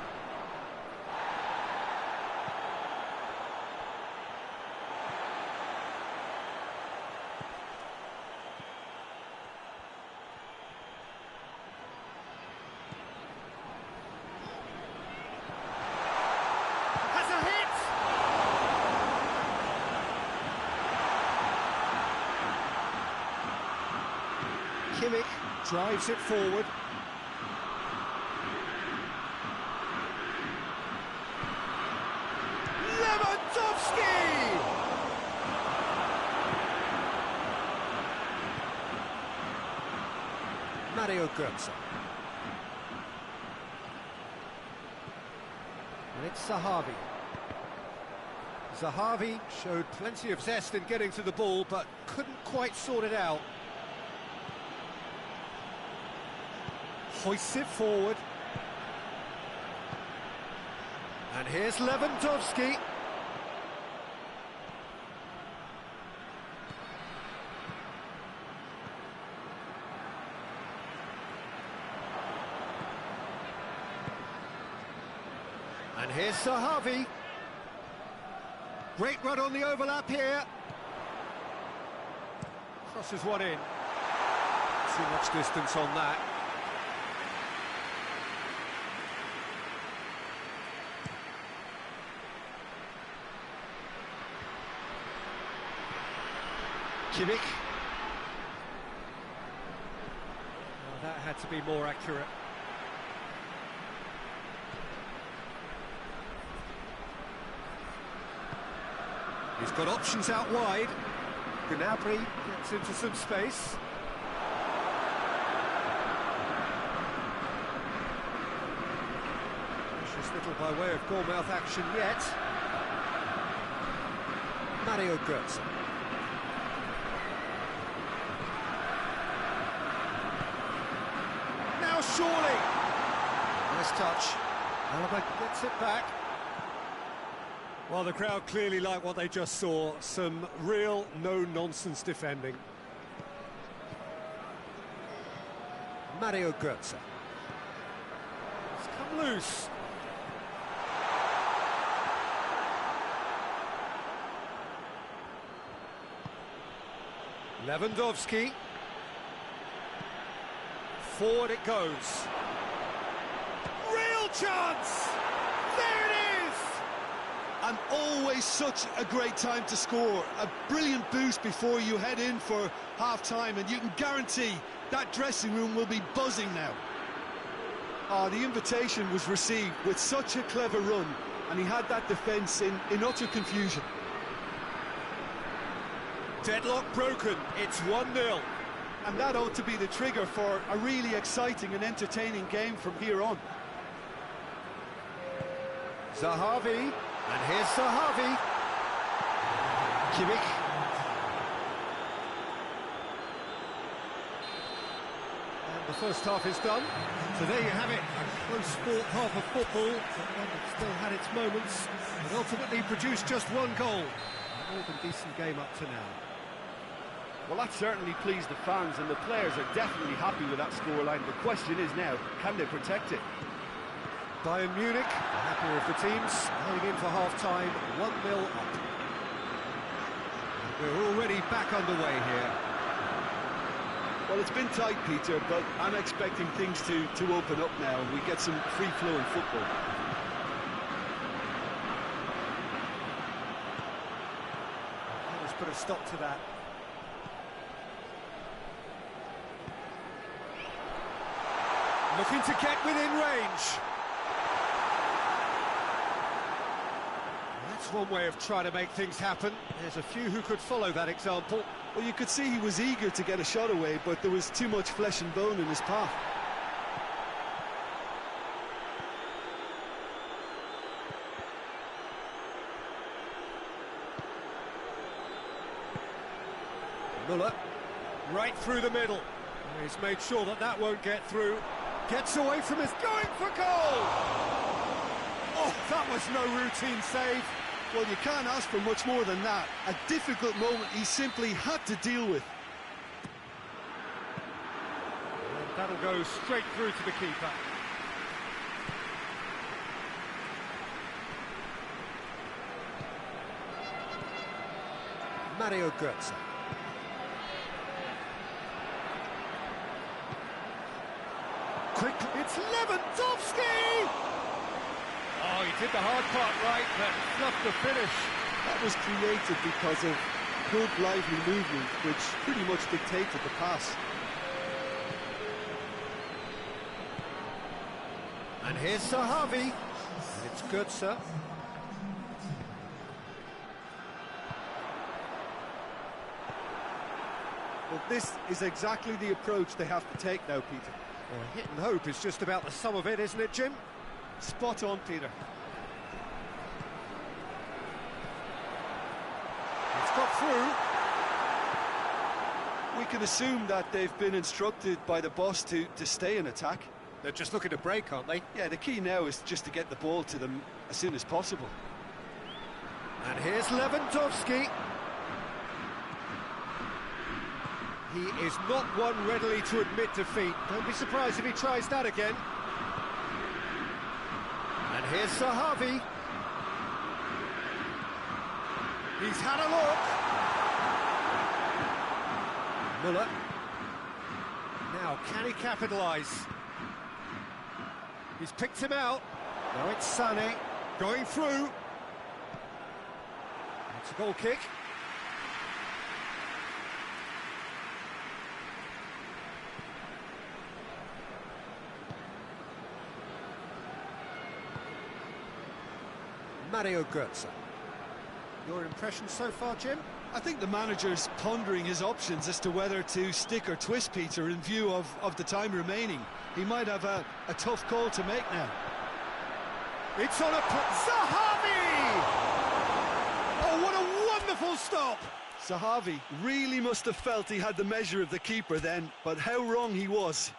Has a hit! Kimmich drives it forward. Lewandowski! Mario Götze. And it's Zahavi. Zahavi showed plenty of zest in getting to the ball, but couldn't quite sort it out. Hoists it forward. And here's Lewandowski. And here's Zahavi. Great run on the overlap here. Crosses one in. Too much distance on that. Kimmich. Oh, that had to be more accurate. He's got options out wide. Gnabry gets into some space. Precious little by way of goal-mouth action yet. Mario Götze. now, surely. Nice touch. Alaba gets it back. Well, the crowd clearly like what they just saw. Some real no-nonsense defending. Mario Götze. It's come loose. Lewandowski. Forward it goes. Real chance! There it is! And always such a great time to score. A brilliant boost before you head in for half-time, and you can guarantee that dressing room will be buzzing now. The invitation was received with such a clever run, and he had that defence in utter confusion. Deadlock broken, it's 1-0. And that ought to be the trigger for a really exciting and entertaining game from here on. Zahavi, and here's Zahavi. Kimmich. And the first half is done. So there you have it, a close-fought half of football, but it still had its moments, and ultimately produced just one goal. A more than decent game up to now. Well, that certainly pleased the fans, and the players are definitely happy with that scoreline. The question is now, can they protect it? Bayern Munich, the happier of the teams, heading in for half-time, 1-0 up. We're already back underway here. Well, it's been tight, Peter, but I'm expecting things to open up now, and we get some free-flowing football. Let's put a stop to that. Looking to get within range. That's one way of trying to make things happen. There's a few who could follow that example. Well, you could see he was eager to get a shot away, but there was too much flesh and bone in his path. Müller, right through the middle. He's made sure that that won't get through. Gets away from his, going for goal! Oh, that was no routine save. Well, you can't ask for much more than that. A difficult moment he simply had to deal with. And that'll go straight through to the keeper. Mario Götze. Quickly, it's Lewandowski! Oh, he did the hard part right, but fluffed the finish. That was created because of good, lively movement, which pretty much dictated the pass. And here's Zahavi. And it's Götze. Well, this is exactly the approach they have to take now, Peter. Well, hit and hope is just about the sum of it, isn't it, Jim? Spot on, Peter. It's got through. We can assume that they've been instructed by the boss to stay in attack. They're just looking to break, aren't they? Yeah, the key now is just to get the ball to them as soon as possible. And here's Lewandowski. He is not one readily to admit defeat. Don't be surprised if he tries that again. And here's Zahavi. He's had a look. Müller. Now, can he capitalise? He's picked him out. Now it's Sané going through. It's a goal kick. Mario Götze. Your impression so far, Jim? I think the manager's pondering his options as to whether to stick or twist, Peter, in view of the time remaining. He might have a tough call to make now. It's on a... Zahavi! Oh, what a wonderful stop! Zahavi really must have felt he had the measure of the keeper then, but how wrong he was.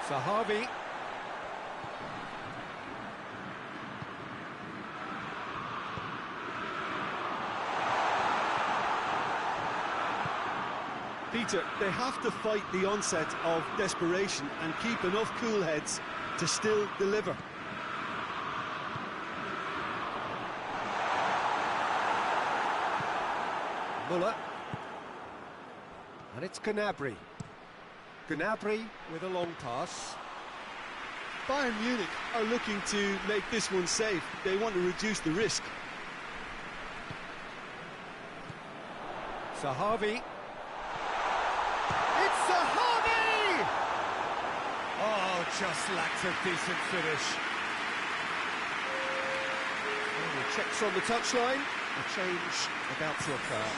Sahavi. Peter, they have to fight the onset of desperation and keep enough cool heads to still deliver. Muller. And it's Gnabry. Gnabry with a long pass. Bayern Munich are looking to make this one safe. They want to reduce the risk. Sahavi. It's Sahavi! Oh, just lacked a decent finish. And he checks on the touchline. A change about to occur.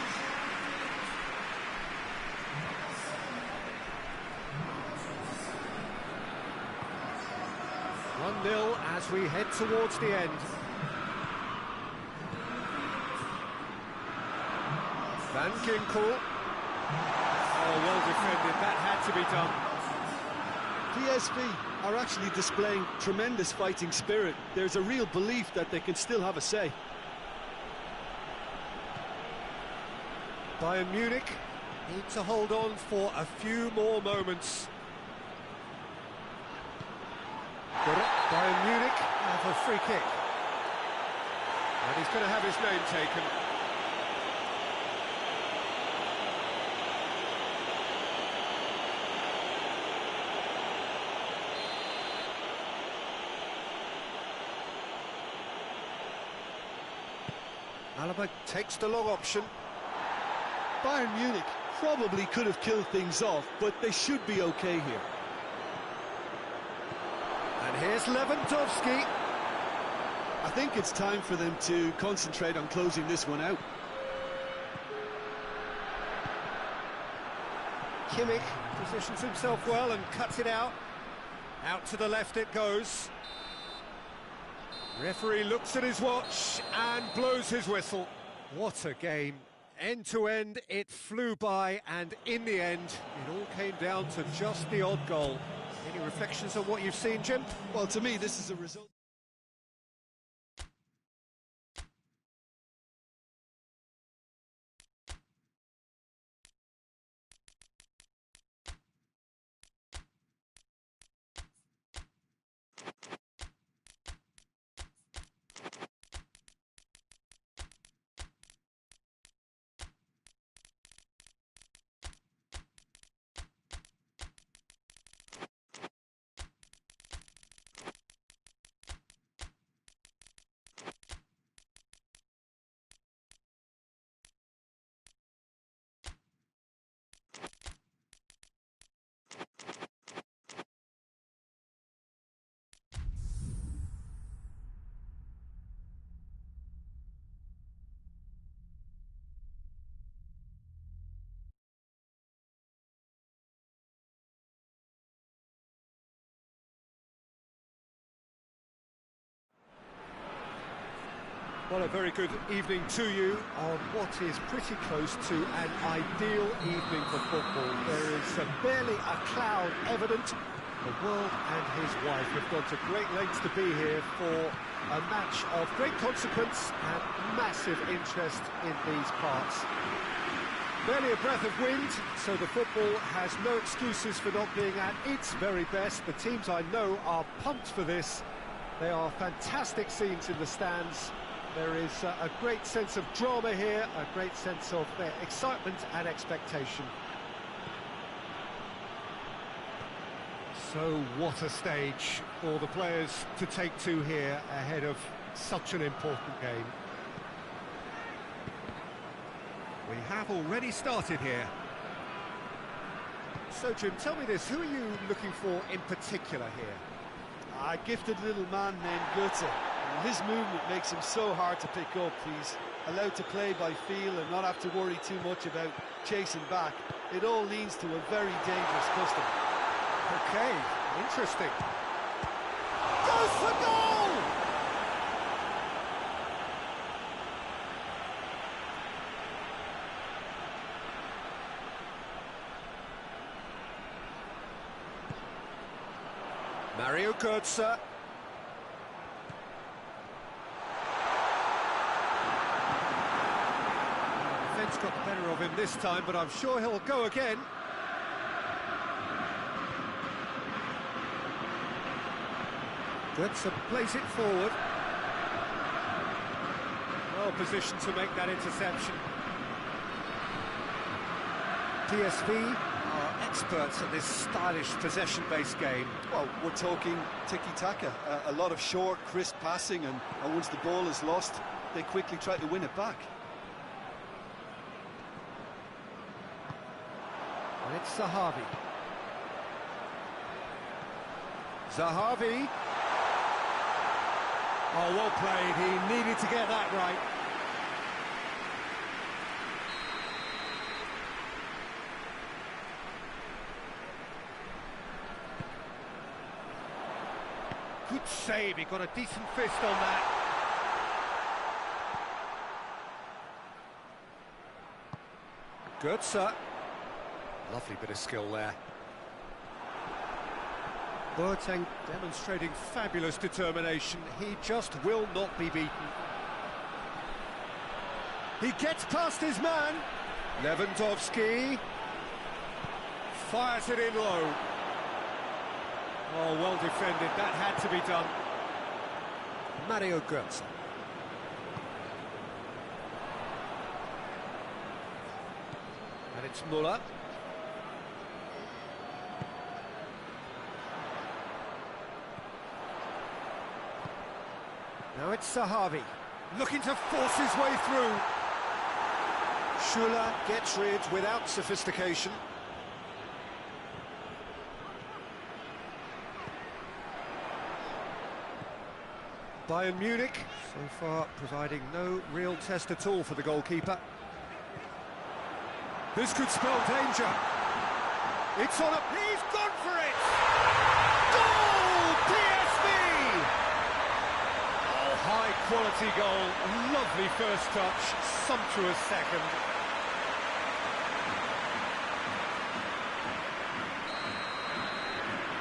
One 0 as we head towards the end. Van Ginkel. Oh, well defended, that had to be done. PSV are actually displaying tremendous fighting spirit. There's a real belief that they can still have a say. Bayern Munich need to hold on for a few more moments. Bayern Munich have a free kick. And he's going to have his name taken. Alaba takes the long option. Bayern Munich probably could have killed things off, but they should be okay here. And here's Lewandowski. I think it's time for them to concentrate on closing this one out. Kimmich positions himself well and cuts it out. Out to the left it goes. Referee looks at his watch and blows his whistle. What a game. End to end, it flew by, and in the end, it all came down to just the odd goal. Any reflections on what you've seen, Jim? Well, to me, this is a result. Well, a very good evening to you on what is pretty close to an ideal evening for football. There is barely a cloud evident. The world and his wife have gone to great lengths to be here for a match of great consequence and massive interest in these parts. Barely a breath of wind, so the football has no excuses for not being at its very best. The teams I know are pumped for this. There are fantastic scenes in the stands. There is a great sense of drama here, a great sense of excitement and expectation. So what a stage for the players to take to here ahead of such an important game. We have already started here. So Jim, tell me this, who are you looking for in particular here? A gifted little man named Goethe. His movement makes him so hard to pick up. He's allowed to play by feel and not have to worry too much about chasing back. It all leads to a very dangerous custom. Okay, interesting. Goes for goal! Mario Götze. Defence got the better of him this time, but I'm sure he'll go again. Götze plays it forward. Well positioned to make that interception. PSV are experts at this stylish possession-based game. Well, we're talking tiki-taka, a lot of short, crisp passing, and once the ball is lost, they quickly try to win it back. And it's Zahavi. Zahavi. Oh, well played. He needed to get that right. Good save. He got a decent fist on that. Götze. Lovely bit of skill there. Boateng demonstrating fabulous determination. He just will not be beaten. He gets past his man. Lewandowski fires it in low. Oh, well defended. That had to be done. Mario Götze. And it's Müller. Now it's Zahavi, looking to force his way through. Schuller gets rid without sophistication. Bayern Munich, so far providing no real test at all for the goalkeeper. This could spell danger. It's on a... He's gone for it! Goal! PSV! Oh, high-quality goal. Lovely first touch, sumptuous second.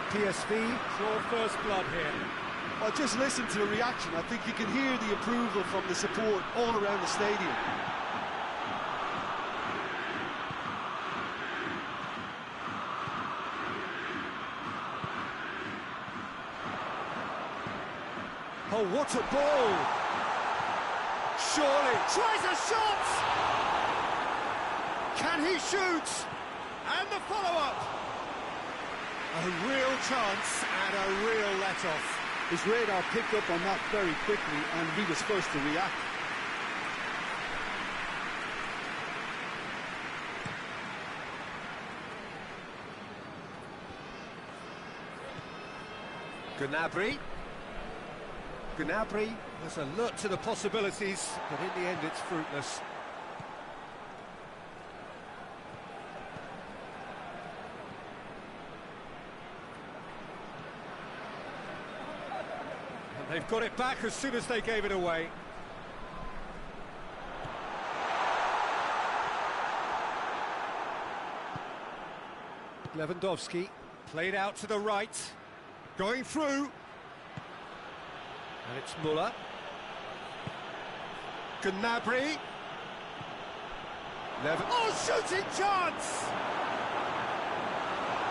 PSV draw first blood here. Well, just listen to the reaction. I think you can hear the approval from the support all around the stadium. Oh, what a ball! Surely tries a shot! Can he shoot? And the follow-up! A real chance and a real let-off. His radar picked up on that very quickly, and he was first to react. Gnabry. Gnabry was alert to the possibilities, but in the end it's fruitless. And they've got it back as soon as they gave it away. Lewandowski played out to the right, going through. And it's Müller. Gnabry. Oh, shooting chance!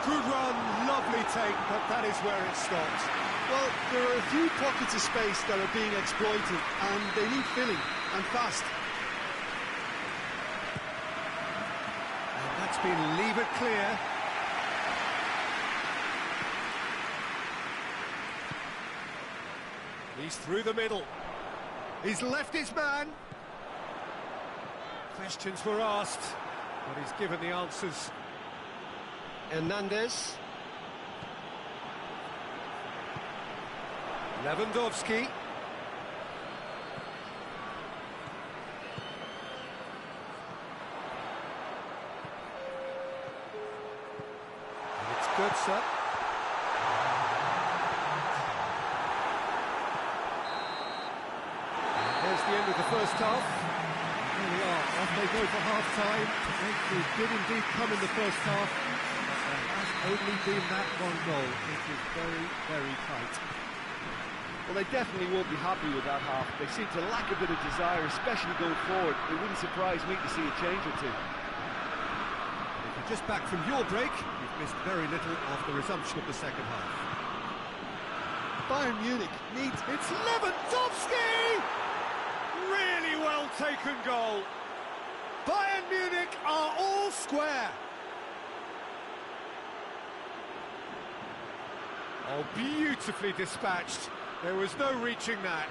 Good run, lovely take, but that is where it stopped. Well, there are a few pockets of space that are being exploited, and they need filling, and fast. And that's been levered clear. He's through the middle. He's left his man. Questions were asked, but he's given the answers. Hernandez. Lewandowski. And it's Götze. There's the end of the first half. Here we are, off they go for half-time. They did indeed come in the first half. As only been that one goal. It is very, very tight. Well, they definitely won't be happy with that half. They seem to lack a bit of desire, especially going forward. It wouldn't surprise me to see a change or two. If you're just back from your break, you've missed very little of the resumption of the second half. Bayern Munich needs... It's Lewandowski! Really well taken goal. Bayern Munich are all square. Oh, beautifully dispatched. There was no reaching that.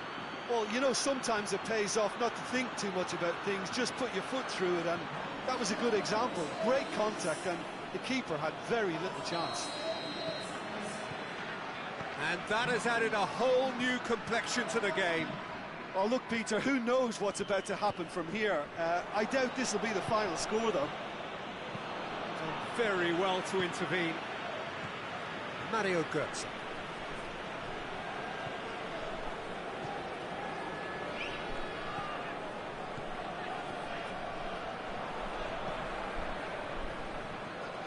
Well, you know, sometimes it pays off not to think too much about things, just put your foot through it, and that was a good example. Great contact, and the keeper had very little chance. And that has added a whole new complexion to the game. Oh, look, Peter, who knows what's about to happen from here? I doubt this will be the final score, though. Done very well to intervene. Mario Götze.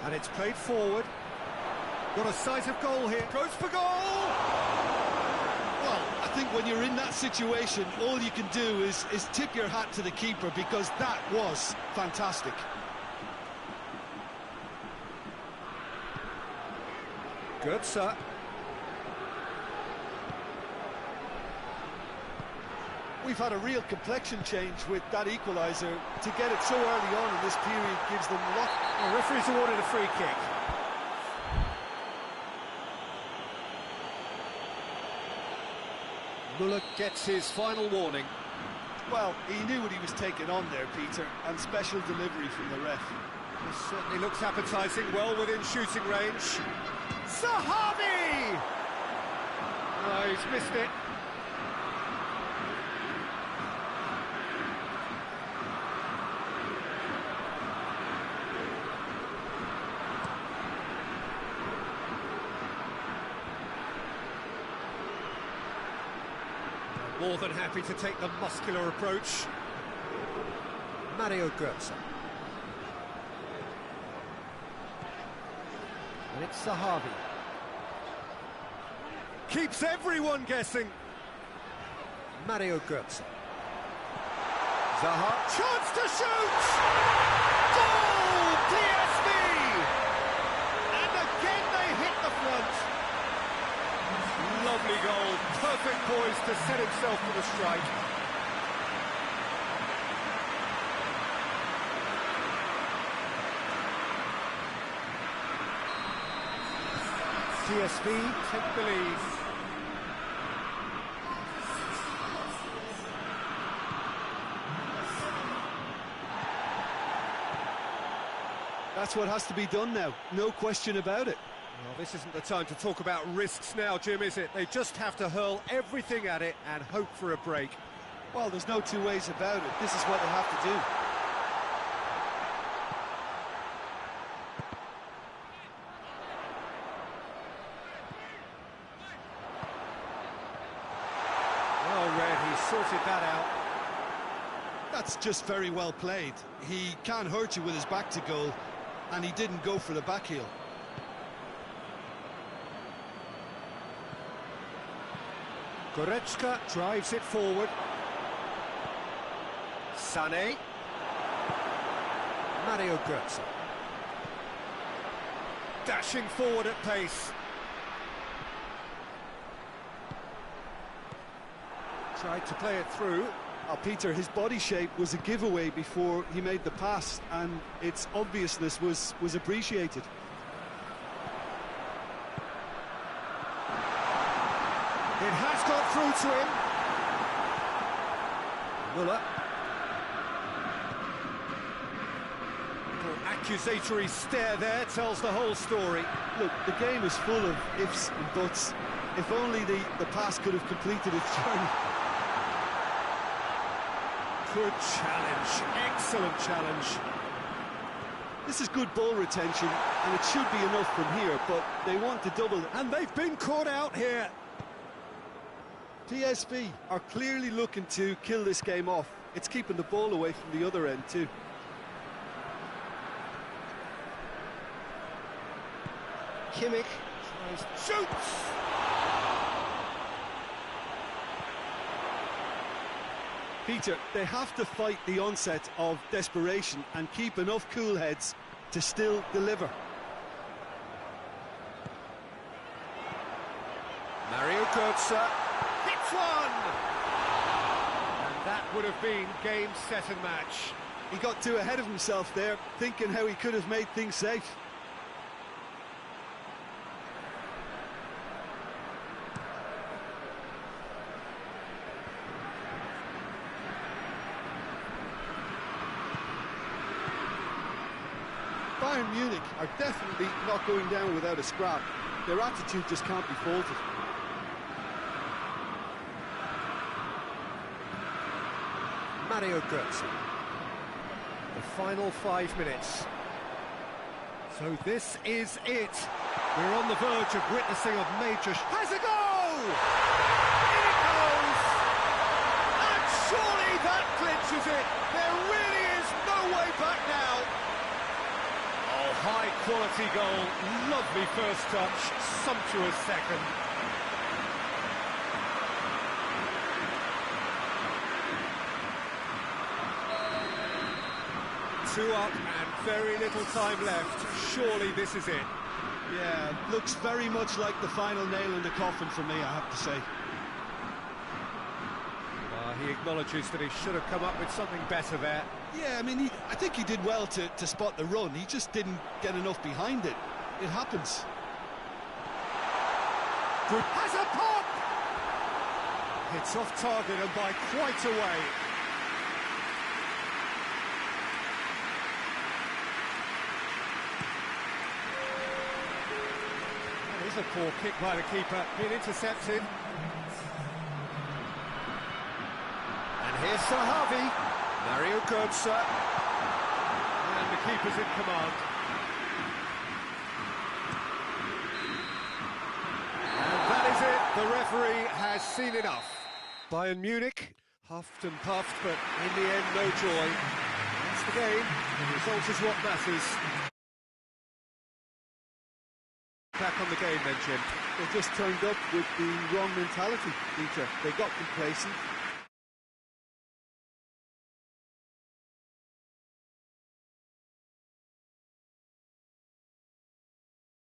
And it's played forward. Got a sight of goal here. Goes for goal! Well, I think when you're in that situation, all you can do is tip your hat to the keeper, because that was fantastic. Götze. We've had a real complexion change with that equaliser. To get it so early on in this period gives them a lot. The referee's awarded a free kick. Müller gets his final warning. Well, he knew what he was taking on there, Peter, and special delivery from the ref. This certainly looks appetising, well within shooting range. Zahavi! Oh, he's missed it. More than happy to take the muscular approach. Mario Götze. And it's Zahavi. Keeps everyone guessing. Mario Götze. Zaha. Chance to shoot! Goal! PSV! And again they hit the front. Lovely goal. Perfect poise to set himself for the strike. PSV take the lead. That's what has to be done now, no question about it. Well, this isn't the time to talk about risks now, Jim, is it? They just have to hurl everything at it and hope for a break. Well, there's no two ways about it. This is what they have to do. Well read, he sorted that out. That's just very well played. He can't hurt you with his back to goal, and he didn't go for the back heel. Goretzka drives it forward. Sané. Mario Götze. Dashing forward at pace. Tried to play it through. Peter, his body shape was a giveaway before he made the pass, and its obviousness was appreciated. It has got through to him. Müller. Little accusatory stare there tells the whole story. Look, the game is full of ifs and buts. If only the pass could have completed its journey. Good challenge, excellent challenge. This is good ball retention, and it should be enough from here, but they want to double it. And they've been caught out here. PSV are clearly looking to kill this game off. It's keeping the ball away from the other end too. Kimmich tries, shoots! Peter, they have to fight the onset of desperation and keep enough cool heads to still deliver. Mario Götze hits one! And that would have been game, set and match. He got too ahead of himself there, thinking how he could have made things safe. Bayern Munich are definitely not going down without a scrap. Their attitude just can't be faulted. Mario Götze. The final 5 minutes. So this is it. We're on the verge of witnessing a major... Has a goal! In it goes! And surely that clinches it. There really is no way back now. Oh, high-quality goal. Lovely first touch. Sumptuous second. Two up and very little time left. Surely this is it. Yeah, looks very much like the final nail in the coffin for me, I have to say. He acknowledges that he should have come up with something better there. Yeah, I mean, I think he did well to spot the run. He just didn't get enough behind it. It happens. Good. Has a pop! It's off target and by quite a way. That is a poor kick by the keeper, being intercepted. And here's Sahavi, Mario Götze, and the keeper's in command. And that is it, the referee has seen enough. Bayern Munich, huffed and puffed, but in the end, no joy. That's the game, the result is what matters. Back on the game then, Jim. They just turned up with the wrong mentality, Peter. They got complacent,